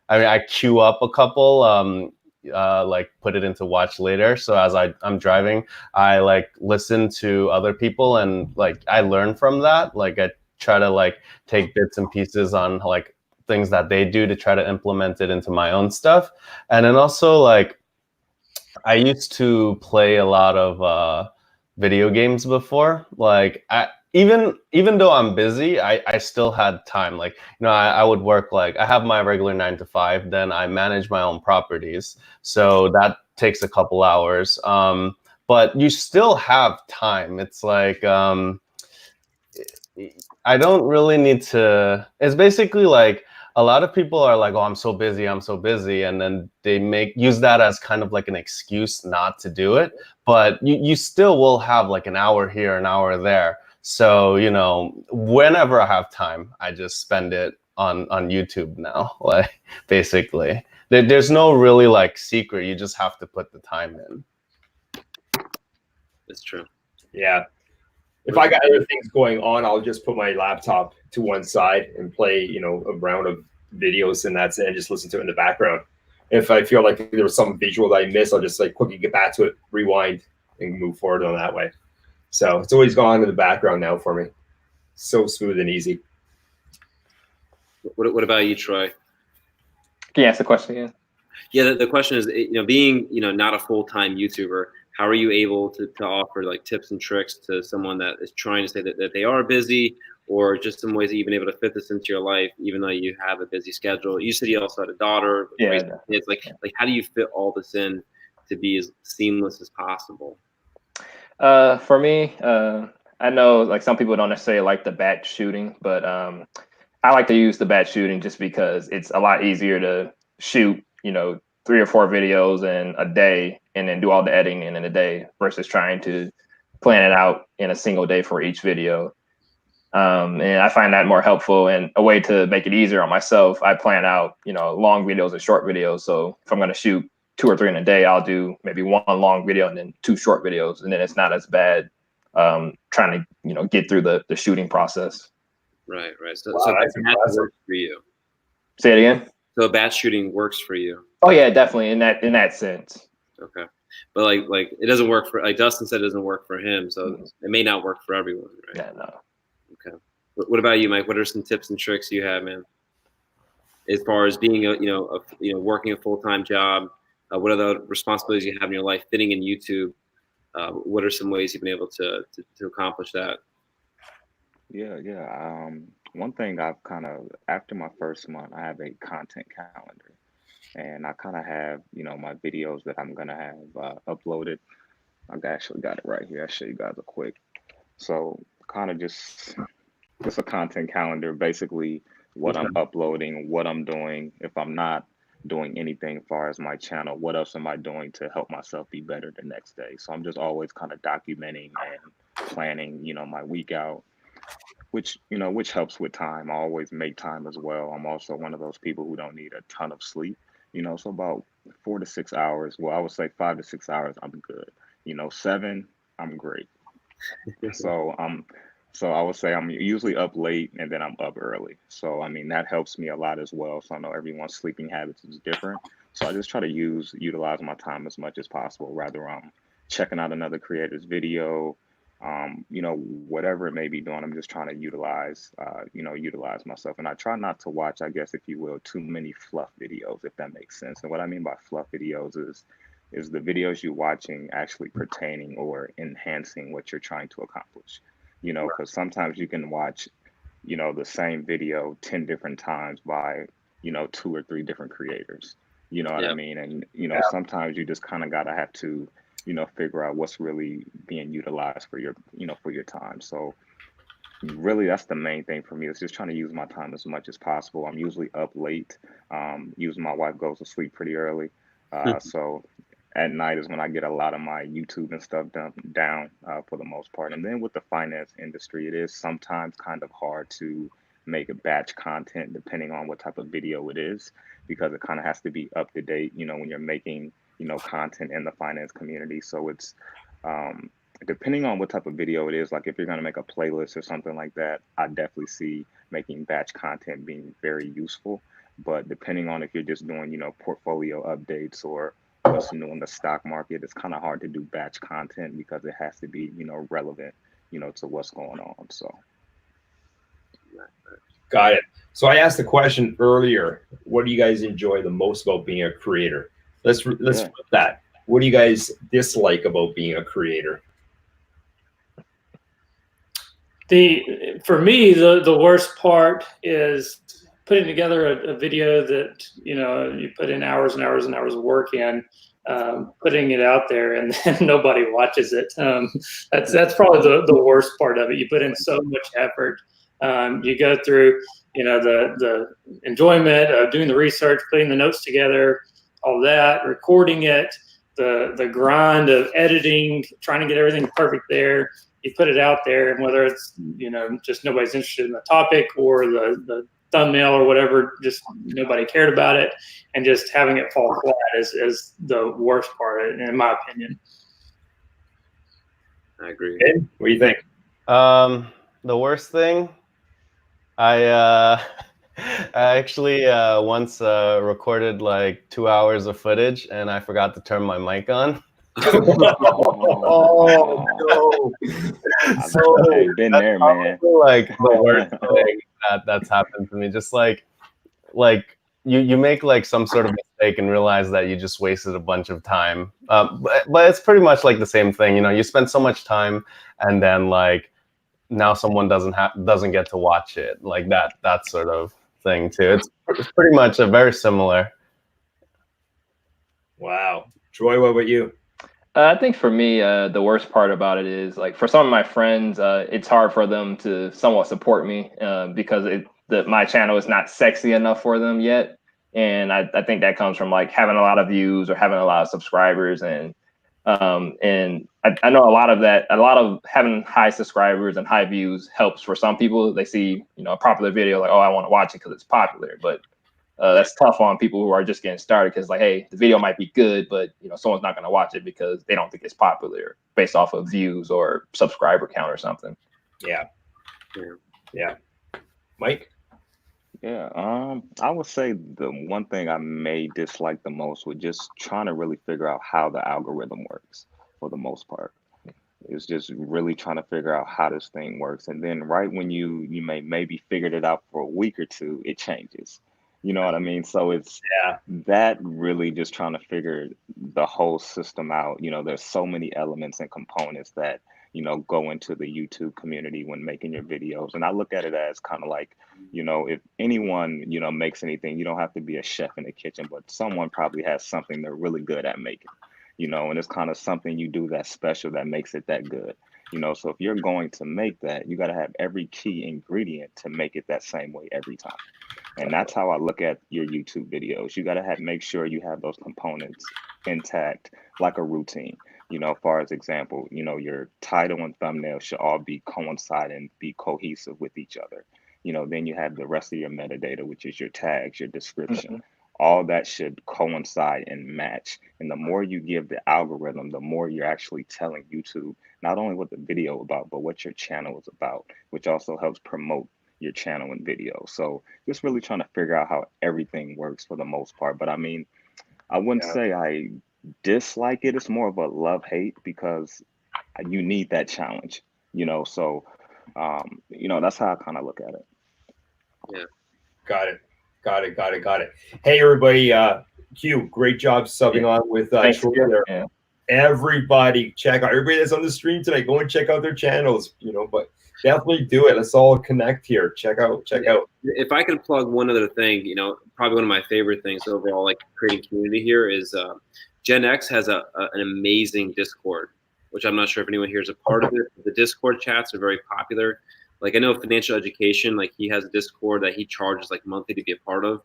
D: I queue up a couple, like put it into watch later. So as I'm driving, I like listen to other people and like I learn from that. Like I try to like take bits and pieces on like things that they do to try to implement it into my own stuff. And then also like I used to play a lot of video games before. Like even though I'm busy, I still had time. Like, I would work, like I have my regular 9 to 5, then I manage my own properties. So that takes a couple hours. But you still have time. It's like I don't really need to. It's basically like a lot of people are like, oh, I'm so busy, and then they use that as kind of like an excuse not to do it. But you still will have like an hour here, an hour there. So, whenever I have time, I just spend it on YouTube now. Like basically, there's no really like secret. You just have to put the time in.
B: That's true.
A: Yeah. If I got other things going on, I'll just put my laptop to one side and play, a round of videos, and that's it, and just listen to it in the background. If I feel like there was some visual that I missed, I'll just like quickly get back to it, rewind, and move forward on that way. So it's always gone in the background now for me. So smooth and easy.
B: What about you, Troy?
E: Can you ask the question again?
B: Yeah, the question is, being, not a full-time YouTuber, how are you able to offer like tips and tricks to someone that is trying to say that they are busy, or just some ways that you've been able to fit this into your life, even though you have a busy schedule? You said you also had a daughter. It's like how do you fit all this in to be as seamless as possible?
E: For me, I know like some people don't necessarily like the batch shooting, but I like to use the batch shooting just because it's a lot easier to shoot, 3 or 4 videos in a day and then do all the editing in a day versus trying to plan it out in a single day for each video. And I find that more helpful, and a way to make it easier on myself. I plan out, long videos and short videos. So if I'm going to shoot 2 or 3 in a day, I'll do maybe 1 long video and then 2 short videos. And then it's not as bad trying to, get through the shooting process.
B: Right. So that works for you.
E: Say it again.
B: So batch shooting works for you.
E: Oh yeah, definitely in that sense.
B: Okay, but like it doesn't work for, like Dustin said, it doesn't work for him, so it may not work for everyone, right?
E: Yeah, no.
B: Okay. What about you, Mike? What are some tips and tricks you have, man? As far as being working a full-time job, what are the responsibilities you have in your life, fitting in YouTube? What are some ways you've been able to accomplish that?
F: Yeah. One thing I've kind of, after my first month, I have a content calendar, and I kind of have, my videos that I'm gonna have uploaded. I've actually got it right here. I'll show you guys a quick. So kind of just a content calendar, basically what I'm uploading, what I'm doing. If I'm not doing anything as far as my channel, what else am I doing to help myself be better the next day? So I'm just always kind of documenting and planning, my week out, which helps with time. I always make time as well. I'm also one of those people who don't need a ton of sleep, so about 4 to 6 hours. Well, I would say 5 to 6 hours, I'm good. 7, I'm great. So I would say I'm usually up late and then I'm up early. So, that helps me a lot as well. So I know everyone's sleeping habits is different. So I just try to utilize my time as much as possible, rather I'm checking out another creator's video, whatever it may be doing. I'm just trying to utilize myself. And I try not to watch, I guess, if you will, too many fluff videos, if that makes sense. And what I mean by fluff videos is the videos you're watching actually pertaining or enhancing what you're trying to accomplish. Because sometimes you can watch, the same video 10 different times by, 2 or 3 different creators. You know what I mean? And, sometimes you just kind of got to have to, figure out what's really being utilized for your time. So really, that's the main thing for me. It's just trying to use my time as much as possible. I'm usually up late. Usually my wife goes to sleep pretty early. So at night is when I get a lot of my YouTube and stuff down for the most part. And then with the finance industry, it is sometimes kind of hard to make a batch content depending on what type of video it is, because it kind of has to be up to date, when you're making, content in the finance community. So it's depending on what type of video it is, like if you're going to make a playlist or something like that, I definitely see making batch content being very useful. But depending on if you're just doing, portfolio updates or what's new in the stock market, it's kind of hard to do batch content because it has to be, relevant, to what's going on. So.
A: Got it. So I asked the question earlier, what do you guys enjoy the most about being a creator? Let's flip that. What do you guys dislike about being a creator?
C: For me, the worst part is putting together a video that you put in hours and hours and hours of work in, putting it out there, and then nobody watches it. That's probably the worst part of it. You put in so much effort. You go through the enjoyment of doing the research, putting the notes together, all that, recording it, the grind of editing, trying to get everything perfect there. You put it out there, and whether it's just nobody's interested in the topic or the thumbnail or whatever, just nobody cared about it, and just having it fall flat is the worst part, in my opinion.
B: I agree.
A: Ben, what do you think?
D: The worst thing, I actually once recorded like 2 hours of footage and I forgot to turn my mic on.
A: Oh no!
F: So I've been there, man.
D: Like the worst thing that's happened to me. Just like you make like some sort of mistake and realize that you just wasted a bunch of time. But it's pretty much like the same thing. You spend so much time and then like now someone doesn't get to watch it, like that sort of thing too. It's pretty much a very similar.
A: Wow. Troy, what about you?
E: I think for me, the worst part about it is, like, for some of my friends, it's hard for them to somewhat support me because my channel is not sexy enough for them yet. And I think that comes from like having a lot of views or having a lot of subscribers. And I know a lot of having high subscribers and high views helps for some people. They see, a popular video, like, oh, I want to watch it because it's popular. But that's tough on people who are just getting started, because like, hey, the video might be good, but someone's not going to watch it because they don't think it's popular based off of views or subscriber count or something.
A: Yeah. Mike?
F: Yeah, I would say the one thing I may dislike the most would just trying to really figure out how the algorithm works for the most part. It's just really trying to figure out how this thing works. And then right when you maybe figured it out for a week or two, it changes. You know what I mean? So it's that really just trying to figure the whole system out. There's so many elements and components that, go into the YouTube community when making your videos. And I look at it as kind of like, if anyone, makes anything, you don't have to be a chef in the kitchen, but someone probably has something they're really good at making, and it's kind of something you do that's special that makes it that good. So if you're going to make that, you got to have every key ingredient to make it that same way every time. And that's how I look at your YouTube videos. You got to make sure you have those components intact, like a routine. As far as example, your title and thumbnail should all be coinciding, be cohesive with each other. Then you have the rest of your metadata, which is your tags, your description. Mm-hmm. All that should coincide and match. And the more you give the algorithm, the more you're actually telling YouTube not only what the video about, but what your channel is about, which also helps promote your channel and video. So just really trying to figure out how everything works for the most part. But I mean, I wouldn't say I dislike it. It's more of a love-hate because you need that challenge, so that's how I kind of look at it.
B: Yeah.
A: Got it. Hey everybody, Q, great job subbing on with Troy there. Yeah. Everybody check out, everybody that's on the stream tonight, go and check out their channels, but definitely do it. Let's all connect here. Check out.
B: If I can plug one other thing, probably one of my favorite things overall, like creating community here, is Gen X has an amazing Discord, which I'm not sure if anyone here is a part of it. The Discord chats are very popular. Like, I know Financial Education, like, he has a Discord that he charges like monthly to be a part of.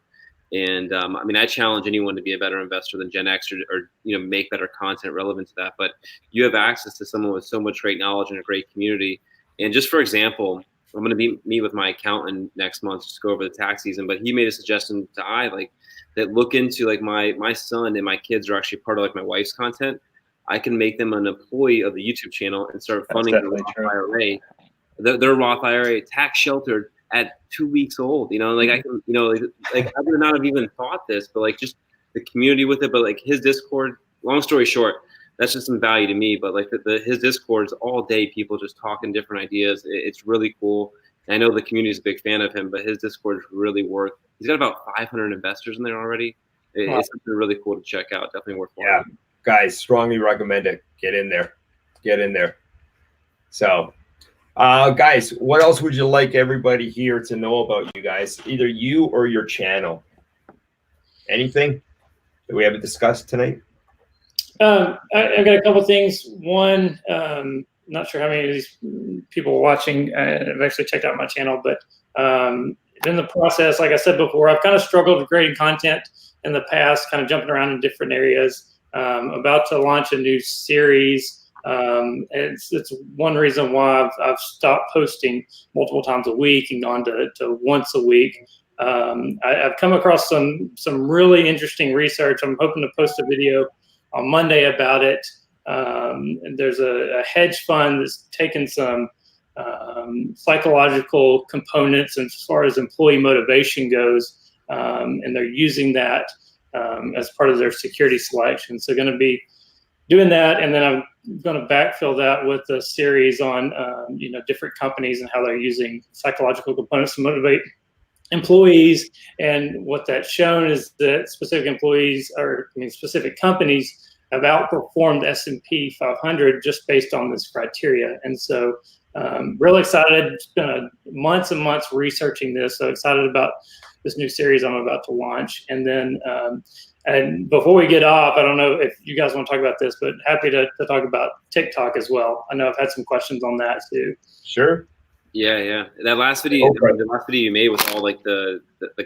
B: And I mean, I challenge anyone to be a better investor than Gen X, or make better content relevant to that. But you have access to someone with so much great knowledge and a great community. And just for example, I'm going to meet with my accountant next month just to go over the tax season. But he made a suggestion to that look into like my son and my kids are actually part of like my wife's content. I can make them an employee of the YouTube channel and start funding their Roth IRA. Their Roth IRA tax sheltered at 2 weeks old. Like I can, like I would not have even thought this, but like just the community with it. But like his Discord, long story short, that's just some value to me. But like his Discord's all day, people just talking different ideas. It's really cool. And I know the community is a big fan of him, but his Discord is really worth. He's got about 500 investors in there already. It's something really cool to check out. Definitely worth following.
A: Yeah, guys, strongly recommend it. Get in there. So, guys, what else would you like everybody here to know about you guys? Either you or your channel. Anything that we haven't discussed tonight?
C: I've got a couple things. One, not sure how many of these people watching have actually checked out my channel, but in the process, like I said before, I've kind of struggled with creating content in the past, kind of jumping around in different areas. About to launch a new series. It's one reason why I've stopped posting multiple times a week and gone to once a week. I've come across some really interesting research. I'm hoping to post a video on Monday about it. And there's a hedge fund that's taken some psychological components as far as employee motivation goes, and they're using that as part of their security selection. So going to be doing that, and then I'm going to backfill that with a series on different companies and how they're using psychological components to motivate employees. And what that's shown is that specific companies have outperformed S&P 500 just based on this criteria. And so really excited. Spent months and months researching this. So excited about this new series I'm about to launch. And then, and before we get off, I don't know if you guys want to talk about this, but happy to talk about TikTok as well. I know I've had some questions on that too.
A: Sure.
B: Yeah. That last video, the last video you made with all like the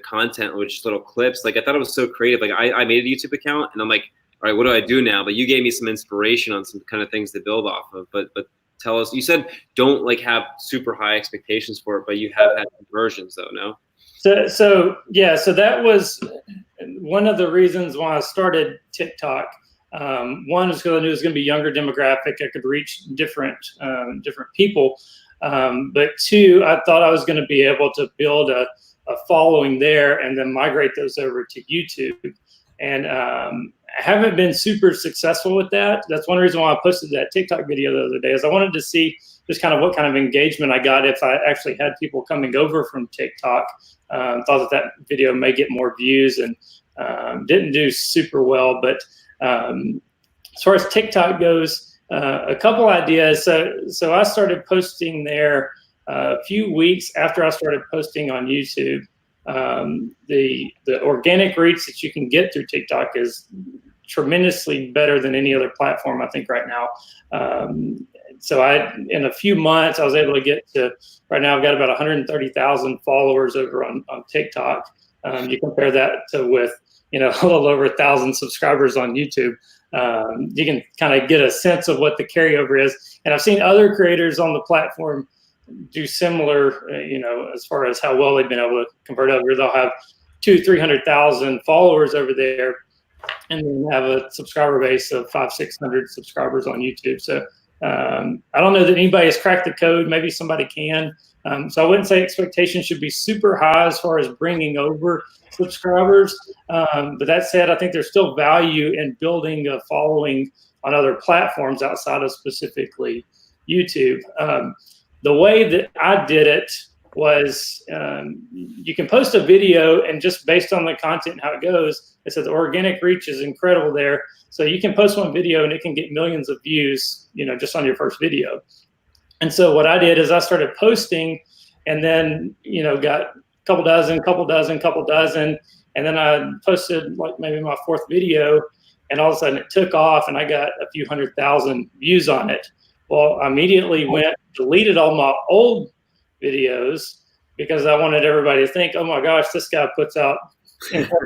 B: content, with just little clips, like I thought it was so creative. Like I made a YouTube account and I'm like, all right, what do I do now? But you gave me some inspiration on some kind of things to build off of. But tell us, you said don't like have super high expectations for it, but you have had conversions though, no?
C: So that was one of the reasons why I started TikTok. One is because I knew it was going to be younger demographic. I could reach different people. But two, I thought I was going to be able to build a following there and then migrate those over to YouTube. And I haven't been super successful with that. That's one reason why I posted that TikTok video the other day, is I wanted to see just kind of what kind of engagement I got if I actually had people coming over from TikTok. Thought that video may get more views, and didn't do super well. But as far as TikTok goes, a couple ideas. So I started posting there a few weeks after I started posting on YouTube. The organic reach that you can get through TikTok is tremendously better than any other platform, I think, right now. So in a few months, I was able to get to, right now I've got about 130,000 followers over on TikTok. You compare that to with, a little over 1,000 subscribers on YouTube. You can kind of get a sense of what the carryover is. And I've seen other creators on the platform do similar, as far as how well they've been able to convert over. They'll have 200,000-300,000 followers over there, and then have a subscriber base of 500-600 subscribers on YouTube. So I don't know that anybody has cracked the code. Maybe somebody can. So I wouldn't say expectations should be super high as far as bringing over subscribers. But that said, I think there's still value in building a following on other platforms outside of specifically YouTube. The way that I did it was you can post a video, and just based on the content and how it goes, it says the organic reach is incredible there. So you can post one video and it can get millions of views, just on your first video. And so what I did is I started posting, and then, got a couple dozen, and then I posted like maybe my fourth video, and all of a sudden it took off and I got a few 100,000 views on it. Well, I immediately deleted all my old videos because I wanted everybody to think, oh my gosh, this guy puts out in terms of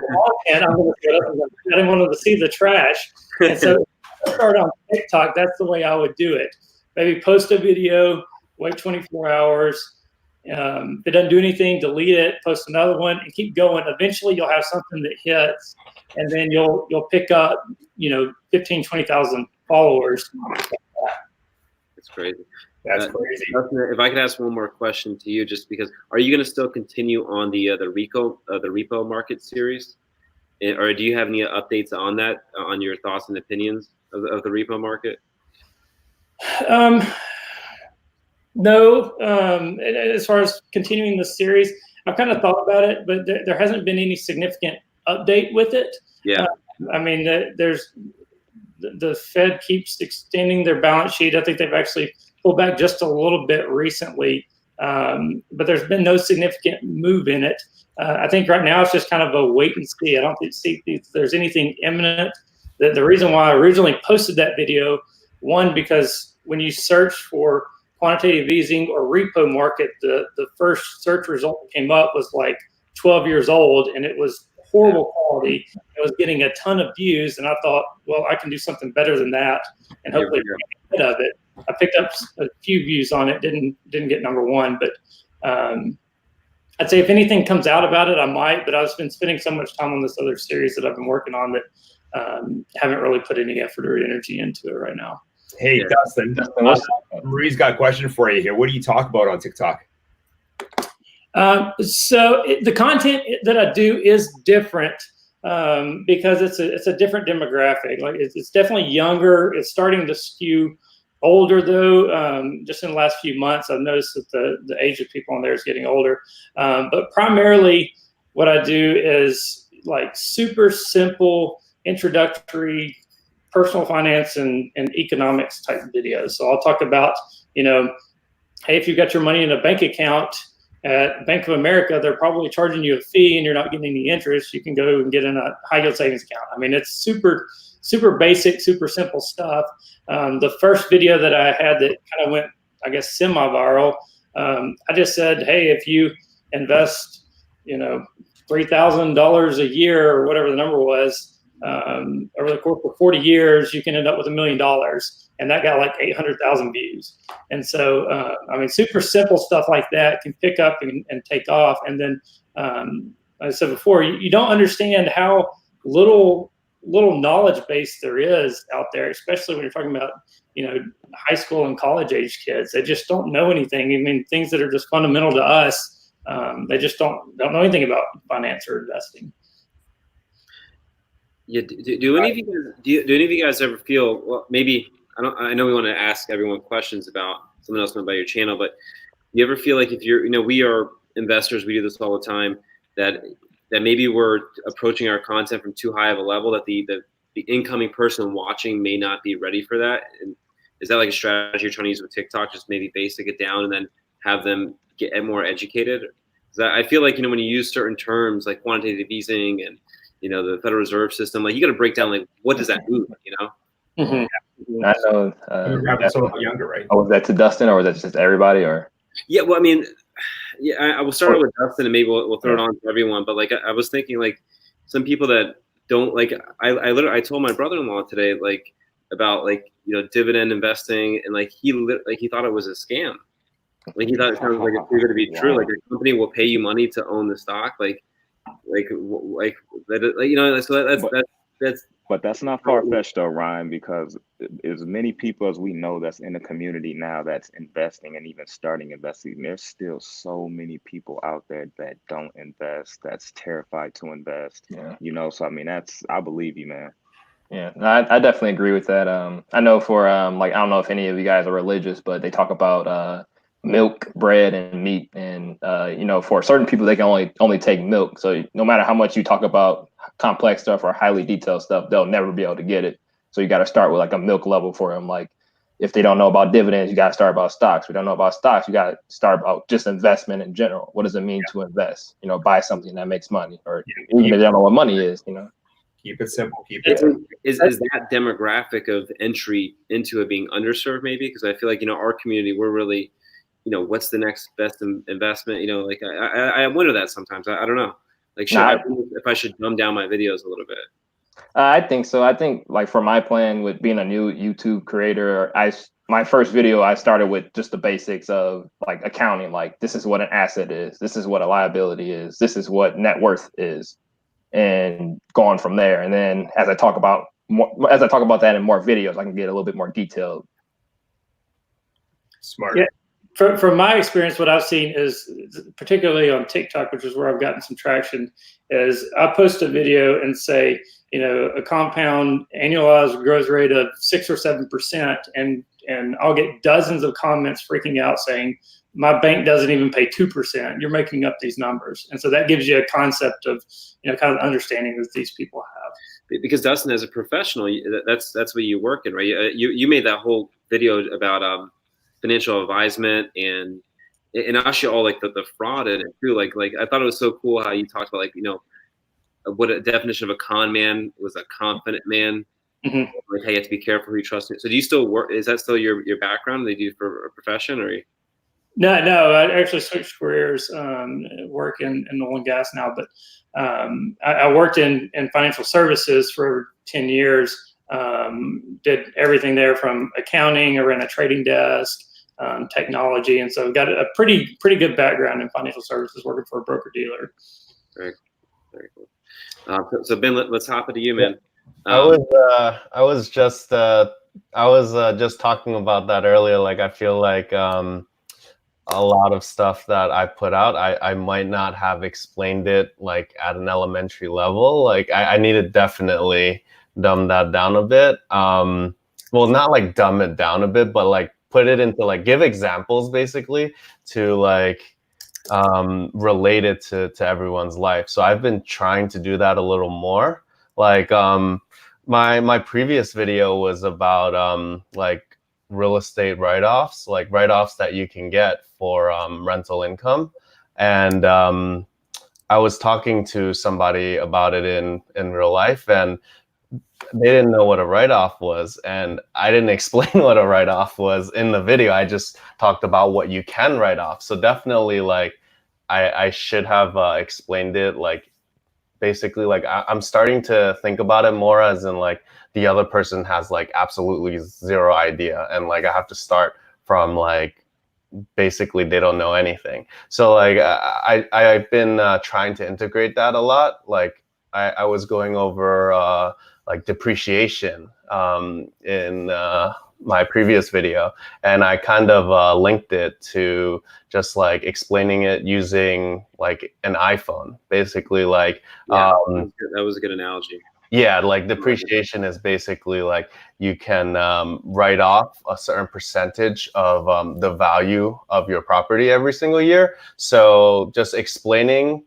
C: content, I'm going to get up and I didn't want them to see the trash. And so if I start on TikTok, that's the way I would do it. Maybe post a video, wait 24 hours. If it doesn't do anything, delete it, post another one, and keep going. Eventually, you'll have something that hits, and then you'll pick up, 15, 20,000 followers.
B: It's crazy.
A: That's crazy.
B: If I could ask one more question to you, just because, are you going to still continue on the repo market series, or do you have any updates on that, on your thoughts and opinions of the repo market?
C: No. As far as continuing the series, I've kind of thought about it, but there hasn't been any significant update with it.
B: Yeah.
C: The Fed keeps extending their balance sheet. I think they've actually pulled back just a little bit recently, but there's been no significant move in it. I think right now it's just kind of a wait and see. I don't think there's anything imminent. The reason why I originally posted that video, one, because when you search for quantitative easing or repo market, the first search result that came up was like 12 years old, and it was horrible quality. It was getting a ton of views, and I thought, well, I can do something better than that, and hopefully get rid of it. I picked up a few views on it, didn't get number one, but I'd say if anything comes out about it, I might. But I've been spending so much time on this other series that I've been working on that haven't really put any effort or energy into it right now.
A: Hey, Dustin, Marie's got a question for you here. What do you talk about on TikTok?
C: So the content that I do is different because it's a different demographic. Like it's definitely younger. It's starting to skew older though. Just in the last few months, I've noticed that the age of people on there is getting older. But primarily, what I do is like super simple introductory personal finance and economics type videos. So I'll talk about, hey, if you've got your money in a bank account at Bank of America, they're probably charging you a fee and you're not getting any interest. You can go and get in a high yield savings account. I mean, it's super, super basic, super simple stuff. The first video that I had that kind of went, I guess, semi-viral, I just said, hey, if you invest, $3,000 a year or whatever the number was, over the course of 40 years, you can end up with $1 million. And that got like 800,000 views. And so, super simple stuff like that can pick up and take off. And then, as I said before, you don't understand how little knowledge base there is out there, especially when you're talking about, high school and college age kids. They just don't know anything. I mean, things that are just fundamental to us, they just don't know anything about finance or investing.
B: Yeah. Do any of you guys ever feel, well, maybe, I know we want to ask everyone questions about something else about your channel, but you ever feel like if you're, we are investors, we do this all the time, that maybe we're approaching our content from too high of a level, that the incoming person watching may not be ready for that? And is that like a strategy you're trying to use with TikTok, just maybe basic it down and then have them get more educated? I feel like, when you use certain terms like quantitative easing and, the Federal Reserve System, like you got to break down, like, what does that mean,
C: Mm-hmm.
E: I know.
A: So younger, right?
E: Oh, was that to Dustin or was that just everybody? Or
B: yeah, well, I mean, yeah, I will start with Dustin and maybe we'll throw it on to everyone. But like, I was thinking, like, some people that don't like. I told my brother-in-law today, like, about like dividend investing, and like he thought it was a scam. Like he thought it sounded like it's too good to be true. Like a company will pay you money to own the stock, that.
F: But that's not far-fetched though, Ryan, because as many people as we know that's in the community now that's investing and even starting investing, there's still so many people out there that don't invest, that's terrified to invest. Yeah. So I mean, I believe you, man.
E: Yeah, no, I definitely agree with that. I know for I don't know if any of you guys are religious, but they talk about milk, bread, and meat, and for certain people they can only take milk. So no matter how much you talk about complex stuff or highly detailed stuff, they'll never be able to get it. So you got to start with like a milk level for them. Like if they don't know about dividends, you got to start about stocks. We don't know about stocks, you got to start about just investment in general. What does it mean to invest? Buy something that makes money, or even if they don't know what money is.
A: Keep it simple.
B: Is that demographic of entry into it being underserved maybe? Because I feel like our community, we're really, what's the next best investment? Like I wonder that sometimes. I don't know. Like,
E: Nah,
B: if I should dumb down my videos a little bit.
E: I think so. I think like for my plan with being a new YouTube creator, my first video I started with just the basics of like accounting. Like this is what an asset is. This is what a liability is. This is what net worth is, and going from there. And then as I talk about that in more videos, I can get a little bit more detailed.
A: Smart.
C: Yeah. From my experience, what I've seen is, particularly on TikTok, which is where I've gotten some traction, is I post a video and say, a compound annualized growth rate of 6 or 7%, and I'll get dozens of comments freaking out saying, my bank doesn't even pay 2%. You're making up these numbers. And so that gives you a concept of, kind of understanding that these people have.
B: Because Dustin, as a professional, that's what you work in, right? You made that whole video about financial advisement and actually all like the fraud in it too. Like I thought it was so cool how you talked about what a definition of a con man was, a confident man.
C: Mm-hmm.
B: Like how you have to be careful who you trust. So do you still work? Is that still your background that you do for a profession, or?
C: No, I actually switched careers, work in oil and gas now, but I worked in financial services for 10 years, did everything there from accounting, I ran a trading desk, technology, and so got a pretty good background in financial services, working for a broker-dealer.
B: Very cool. So Ben, let's hop into you, man.
D: I was just talking about that earlier. Like I feel like a lot of stuff that I put out, I might not have explained it like at an elementary level. Like I need to definitely dumb that down a bit. Well, not like dumb it down a bit, but like put it into like give examples basically to like relate it to everyone's life. So I've been trying to do that a little more. Like my previous video was about like real estate write-offs, like write-offs that you can get for rental income. And I was talking to somebody about it in real life, and they didn't know what a write-off was, and I didn't explain what a write-off was in the video. I just talked about what you can write off. So definitely like I should have explained it. Like basically like I'm starting to think about it more as in like the other person has like absolutely zero idea, and like I have to start from like basically they don't know anything. So like I've been trying to integrate that a lot. Like I was going over like depreciation in my previous video, and I kind of linked it to just like explaining it using like an iPhone, basically. Like
B: that was a good analogy.
D: Yeah, like depreciation is basically like you can write off a certain percentage of the value of your property every single year. So just explaining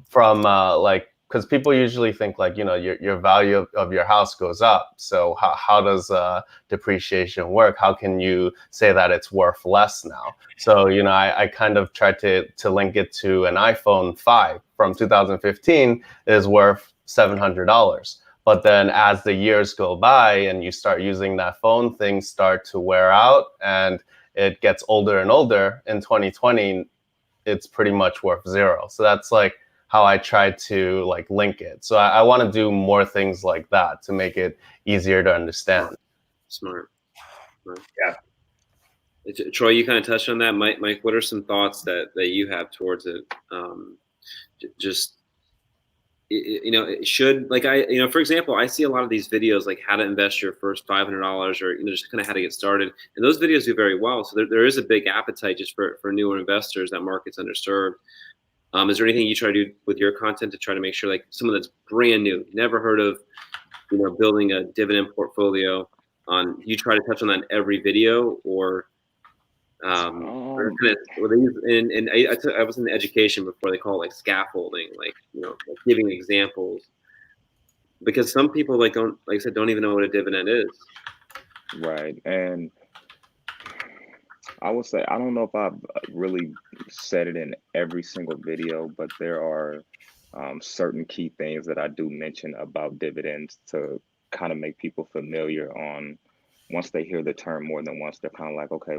D: from like, because people usually think like, your value of your house goes up. So how does depreciation work? How can you say that it's worth less now? So, I kind of tried to link it to an iPhone 5 from 2015 is worth $700. But then as the years go by and you start using that phone, things start to wear out and it gets older and older. In 2020, it's pretty much worth zero. So that's like how I try to like link it. So I want to do more things like that to make it easier to understand.
B: Smart. Yeah. Troy, you kind of touched on that. Mike, what are some thoughts that you have towards it? It should, like for example, I see a lot of these videos like how to invest your first $500 or just kind of how to get started, and those videos do very well. So there is a big appetite just for newer investors. That market's underserved. Is there anything you try to do with your content to try to make sure like someone that's brand new, never heard of building a dividend portfolio, you try to touch on that in every video, or I was in education before, they call it like scaffolding, like like giving examples, because some people don't even know what a dividend is.
F: Right. And I would say, I don't know if I've really said it in every single video, but there are certain key things that I do mention about dividends to kind of make people familiar on. Once they hear the term more than once, they're kind of like, okay,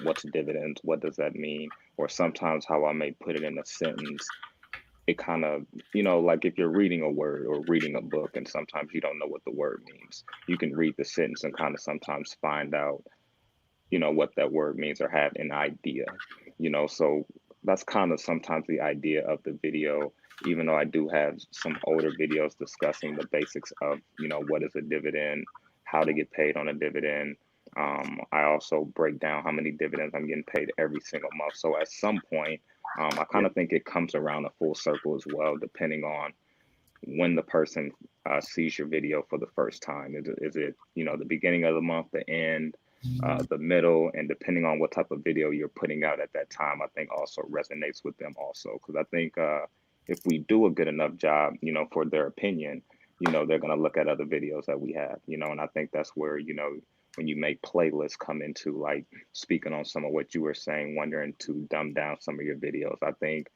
F: what's dividends? What does that mean? Or sometimes how I may put it in a sentence. it kind of, you know, like if you're reading a word or reading a book and sometimes you don't know what the word means, you can read the sentence and kind of sometimes find out, you know, what that word means or have an idea, you know. So that's kind of sometimes the idea of the video, even though I do have some older videos discussing the basics of, you know, what is a dividend, how to get paid on a dividend. I also break down how many dividends I'm getting paid every single month. So at some point, I kind of think it comes around a full circle as well, depending on when the person sees your video for the first time. Is it, you know, the beginning of the month, the end, the middle, and depending on what type of video you're putting out at that time, I think also resonates with them also. Because I think if we do a good enough job, you know, for their opinion, you know, they're going to look at other videos that we have, you know, and I think that's where, you know, when you make playlists come into, like speaking on some of what you were saying, wondering to dumb down some of your videos. I think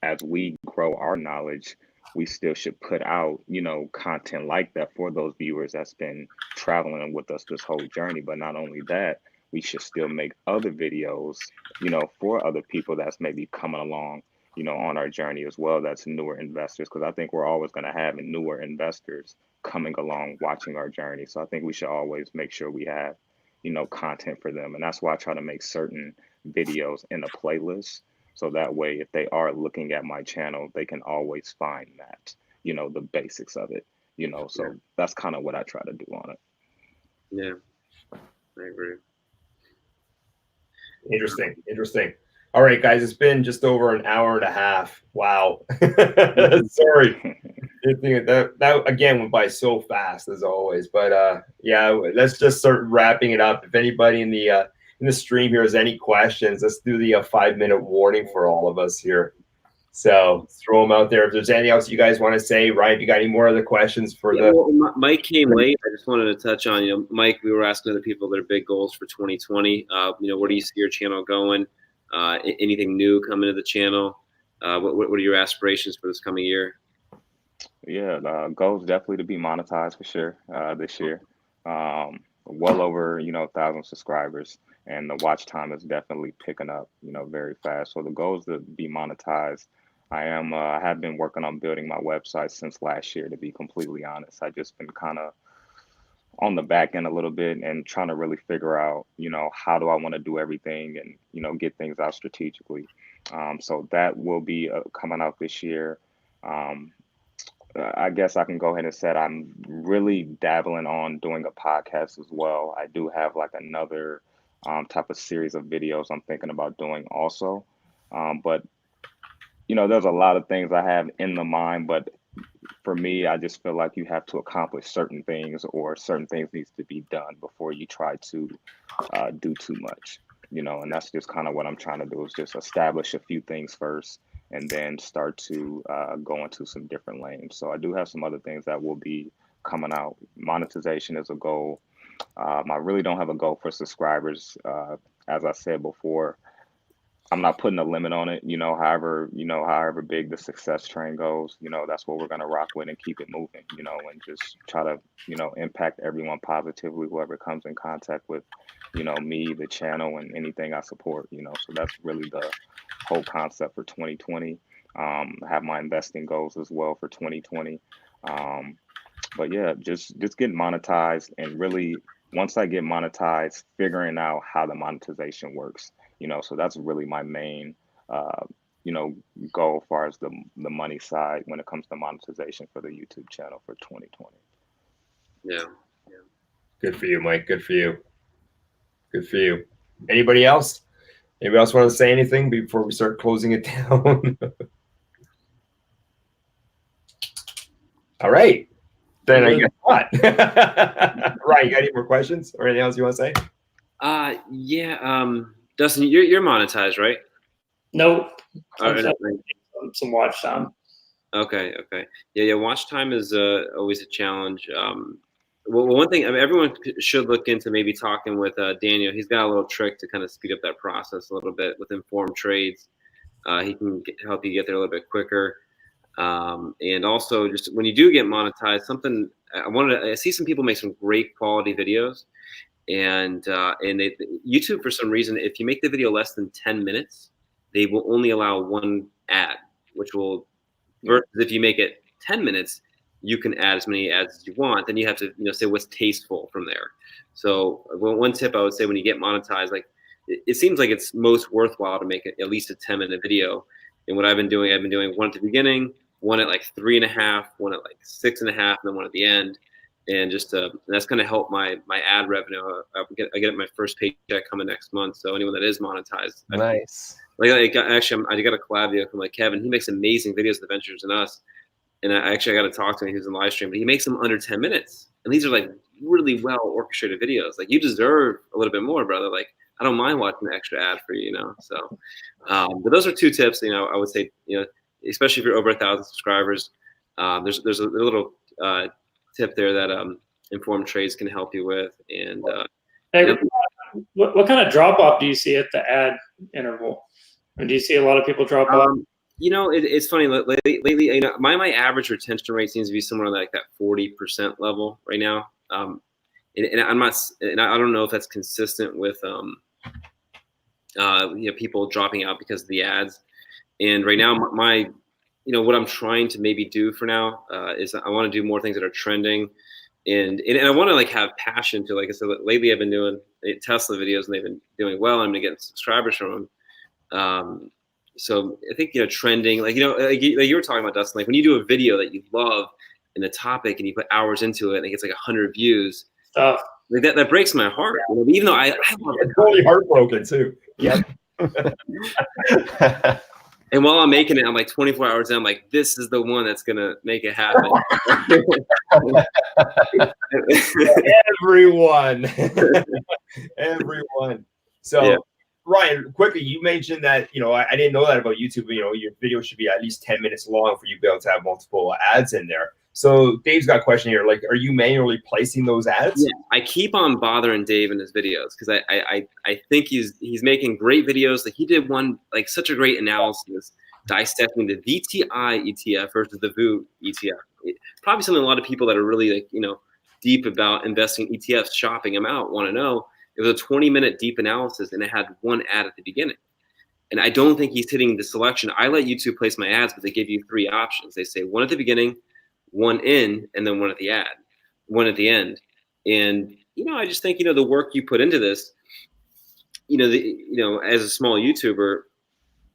F: as we grow our knowledge, we still should put out, you know, content like that for those viewers that's been traveling with us this whole journey. But not only that, we should still make other videos, you know, for other people that's maybe coming along, you know, on our journey as well, that's newer investors. Because I think we're always going to have newer investors coming along watching our journey. So I think we should always make sure we have, you know, content for them. And that's why I try to make certain videos in a playlist. So that way, if they are looking at my channel, they can always find that, you know, the basics of it, you know. So that's kind of what I try to do on it.
B: Yeah, I agree.
A: Interesting. All right, guys, it's been just over an hour and a half. Wow. Sorry. That again went by so fast as always. But yeah, let's just start wrapping it up. If anybody in the stream here has any questions, let's do the 5-minute warning for all of us here. So throw them out there. If there's anything else you guys want to say, Ryan, if you got any more other questions for
B: well, Mike came late. I just wanted to touch on, you know, Mike, we were asking other people their big goals for 2020. You know, where do you see your channel going? Anything new coming to the channel? What are your aspirations for this coming year?
F: Yeah, goals definitely to be monetized for sure this year. Well over, you know, 1,000 subscribers, and the watch time is definitely picking up, you know, very fast. So the goal is to be monetized. I have been working on building my website since last year, to be completely honest. I've just been kind of on the back end a little bit and trying to really figure out, you know, how do I want to do everything and, you know, get things out strategically. So that will be coming out this year. I guess I can go ahead and say I'm really dabbling on doing a podcast as well. I do have like another type of series of videos I'm thinking about doing also. But, you know, there's a lot of things I have in the mind, but for me, I just feel like you have to accomplish certain things, or certain things needs to be done before you try to do too much, you know, and that's just kind of what I'm trying to do, is just establish a few things first and then start to go into some different lanes. So I do have some other things that will be coming out. Monetization is a goal. I really don't have a goal for subscribers. As I said before, I'm not putting a limit on it, you know, however big the success train goes, you know, that's what we're going to rock with and keep it moving, you know, and just try to, you know, impact everyone positively, whoever comes in contact with, you know, me, the channel, and anything I support, you know. So that's really the whole concept for 2020. I have my investing goals as well for 2020. But yeah, just getting monetized, and really, once I get monetized, figuring out how the monetization works, you know. So that's really my main, you know, goal as far as the money side when it comes to monetization for the YouTube channel for 2020.
B: Yeah.
A: Good for you, Mike. Good for you. Anybody else? Anybody else want to say anything before we start closing it down? All right. Then I guess not. Right. You got any more questions or anything else you want to say?
B: Yeah. Dustin, you're monetized, right?
C: Nope.
B: Right.
C: Some watch time.
B: Okay. Yeah. Watch time is always a challenge. Well, one thing, I mean, everyone should look into maybe talking with Daniel. He's got a little trick to kind of speed up that process a little bit with informed trades. He can help you get there a little bit quicker. And also, just when you do get monetized, something I see some people make some great quality videos, and YouTube, for some reason, if you make the video less than 10 minutes, they will only allow one ad. which will, versus if you make it 10 minutes, you can add as many ads as you want. Then you have to, say what's tasteful from there. So one tip I would say when you get monetized, like it seems like it's most worthwhile to make at least a 10-minute video. And what I've been doing one at the beginning, one at like 3.5, one at like 6.5, and then one at the end. And just that's going to help my ad revenue. I get my first paycheck coming next month. So anyone that is monetized,
D: Nice.
B: Actually, I got a collab video from like Kevin. He makes amazing videos of Adventures in Us, and I got to talk to him. He was in live stream, but he makes them under 10 minutes, and these are like really well orchestrated videos. Like, you deserve a little bit more, brother. Like, I don't mind watching an extra ad for you, So, but those are 2 tips. I would say, especially if you're over 1,000 subscribers, there's a little tip there that Informed Trades can help you with. And
C: hey, what kind of drop off do you see at the ad interval? And do you see a lot of people drop off?
B: It's funny lately. My average retention rate seems to be somewhere like that 40% level right now. And I'm not, and I don't know if that's consistent with people dropping out because of the ads. And right now, what I'm trying to maybe do for now is I want to do more things that are trending, and I want to like have passion to, like I said, lately I've been doing Tesla videos and they've been doing well. I'm getting subscribers from them. So I think, trending, like you were talking about, Dustin, like when you do a video that you love in the topic and you put hours into it and it gets like 100 views, like that breaks my heart. Even though I love
A: it's totally heartbroken too. Yeah.
B: And while I'm making it, I'm like 24 hours in, I'm like, this is the one that's gonna make it happen.
A: Everyone. So yeah. Ryan, quickly, you mentioned that, I didn't know that about YouTube. Your video should be at least 10 minutes long for you to be able to have multiple ads in there. So Dave's got a question here. Like, are you manually placing those ads?
B: Yeah, I keep on bothering Dave in his videos because I think he's making great videos. Like, he did one, like, such a great analysis dissecting the VTI ETF versus the VU ETF. Probably something a lot of people that are really, like, deep about investing in ETFs, shopping them out, want to know. It was a 20-minute deep analysis, and it had one ad at the beginning. And I don't think he's hitting the selection. I let YouTube place my ads, but they give you 3 options. They say one at the beginning, one in, and then one at the end. And I just think the work you put into this, as a small YouTuber,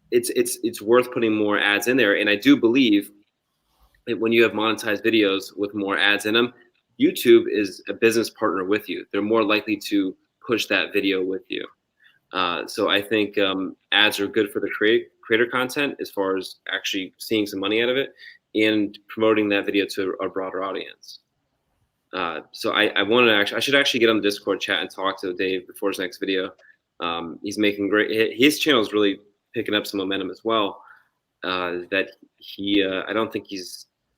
B: it's worth putting more ads in there. And I do believe that when you have monetized videos with more ads in them, YouTube is a business partner with you. They're more likely to push that video with you. So I think ads are good for the creator content as far as actually seeing some money out of it and promoting that video to a broader audience. So I should actually get on the Discord chat and talk to Dave before his next video. He's making his channel is really picking up some momentum as well. That I don't think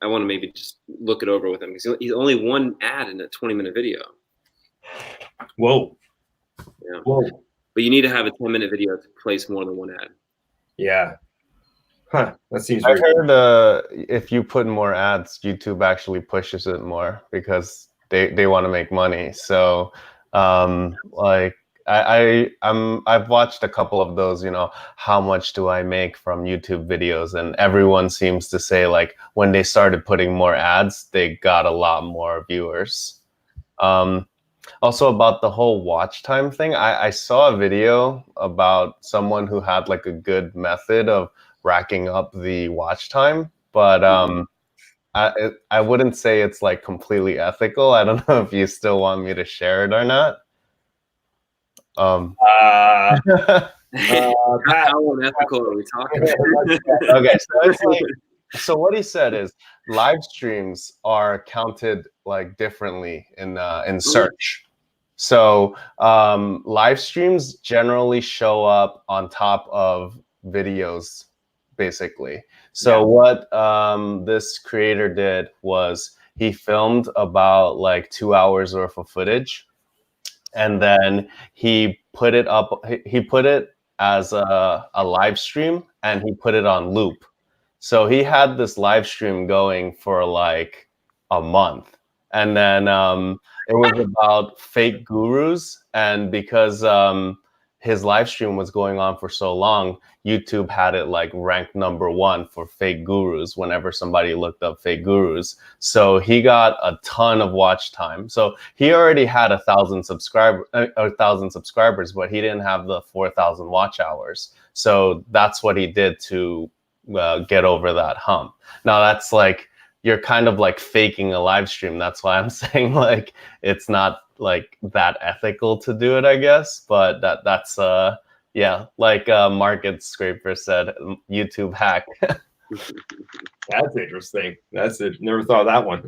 B: I want to maybe just look it over with him because he's only one ad in a 20-minute video.
A: Whoa.
B: Yeah. Whoa. But you need to have a 10-minute video to place more than one ad.
A: Yeah. Huh. That seems.
D: I heard if you put more ads, YouTube actually pushes it more because they want to make money. So, like I've watched a couple of those. How much do I make from YouTube videos? And everyone seems to say like when they started putting more ads, they got a lot more viewers. Also about the whole watch time thing, I saw a video about someone who had like a good method of racking up the watch time, but I wouldn't say it's like completely ethical. I don't know if you still want me to share it or not. How
B: unethical are we talking about?
D: Okay, so it's like, so what he said is live streams are counted like differently in search. So live streams generally show up on top of videos, basically. So what this creator did was he filmed about like 2 hours worth of footage, and then he put it up. He put it as a live stream, and he put it on loop. So he had this live stream going for like a month. And then it was about fake gurus. And because his live stream was going on for so long, YouTube had it like ranked #1 for fake gurus whenever somebody looked up fake gurus. So he got a ton of watch time. So he already had 1,000 subscribers, but he didn't have the 4,000 watch hours. So that's what he did to get over that hump. Now that's like, you're kind of like faking a live stream. That's why I'm saying like it's not like that ethical to do it, I guess. But that's yeah, like Market Scraper said, YouTube hack.
A: That's interesting. That's it. Never thought of that one.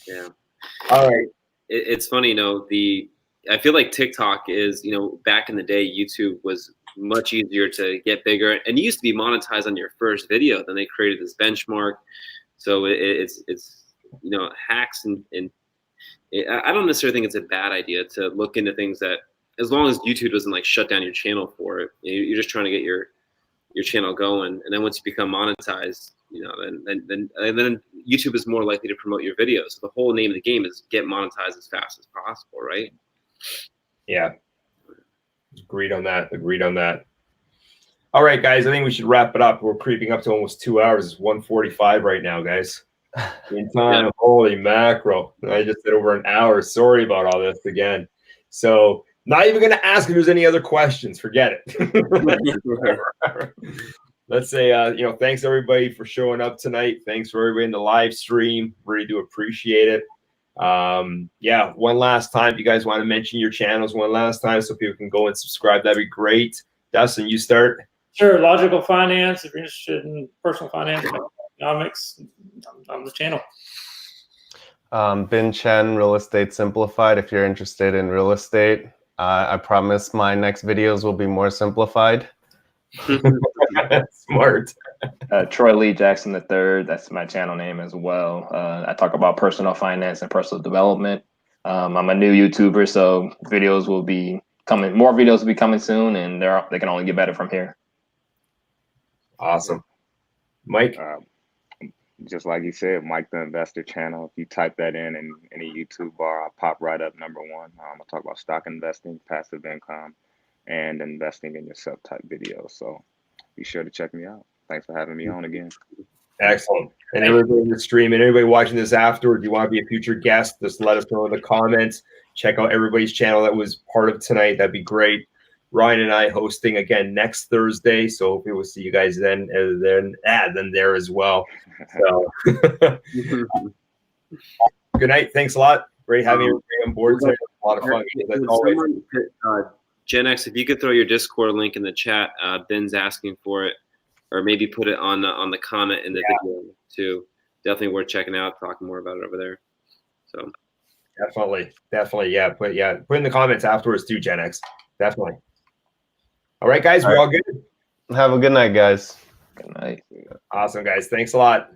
G: Yeah.
A: All right.
G: It's funny, you know, I feel like TikTok is, you know, back in the day, YouTube was much easier to get bigger, and you used to be monetized on your first video. Then they created this benchmark. So it's you know, hacks and I don't necessarily think it's a bad idea to look into things that, as long as YouTube doesn't like shut down your channel for it, you're just trying to get your channel going, and then once you become monetized, you know, then YouTube is more likely to promote your videos. So the whole name of the game is get monetized as fast as possible, right?
A: Yeah. Agreed on that. Agreed on that. All right, guys. I think we should wrap it up. We're creeping up to almost 2 hours. It's 1:45 right now, guys. In time. Yeah. Holy mackerel. I just did over an hour. Sorry about all this again. So not even going to ask if there's any other questions. Forget it. Let's say, you know, thanks everybody for showing up tonight. Thanks for everybody in the live stream. Really do appreciate it. Yeah, one last time, if you guys want to mention your channels one last time so people can go and subscribe, that'd be great. Dustin, you start.
C: Sure. Logical Finance. If you're interested in personal finance, economics, on the channel.
D: Bin Chen, Real Estate Simplified. If you're interested in real estate, I promise my next videos will be more simplified.
A: Smart.
E: Troy Lee Jackson III. That's my channel name as well. I talk about personal finance and personal development. I'm a new YouTuber, so videos will be coming. More videos will be coming soon, and they can only get better from here.
A: Awesome. Mike?
F: Just like you said, Mike the Investor channel. If you type that in any YouTube bar, I'll pop right up #1. I'll talk about stock investing, passive income, and investing in yourself type videos. So be sure to check me out. Thanks for having me on again.
A: Excellent. And everybody in the stream and everybody watching this afterwards, you want to be a future guest, just let us know in the comments. Check out everybody's channel that was part of tonight. That'd be great. Ryan and I hosting again next Thursday, so hopefully we'll see you guys then there as well. So good night. Thanks a lot. Great having you on board. It's a lot of fun. As always.
G: Gen X, if you could throw your Discord link in the chat, Ben's asking for it, or maybe put it on the comment in the video too. Definitely worth checking out. Talking more about it over there. So
A: definitely, yeah. Put in the comments afterwards too, Gen X. Definitely. All right, guys, we're all good.
D: Have a good night, guys.
E: Good night.
A: Awesome, guys. Thanks a lot.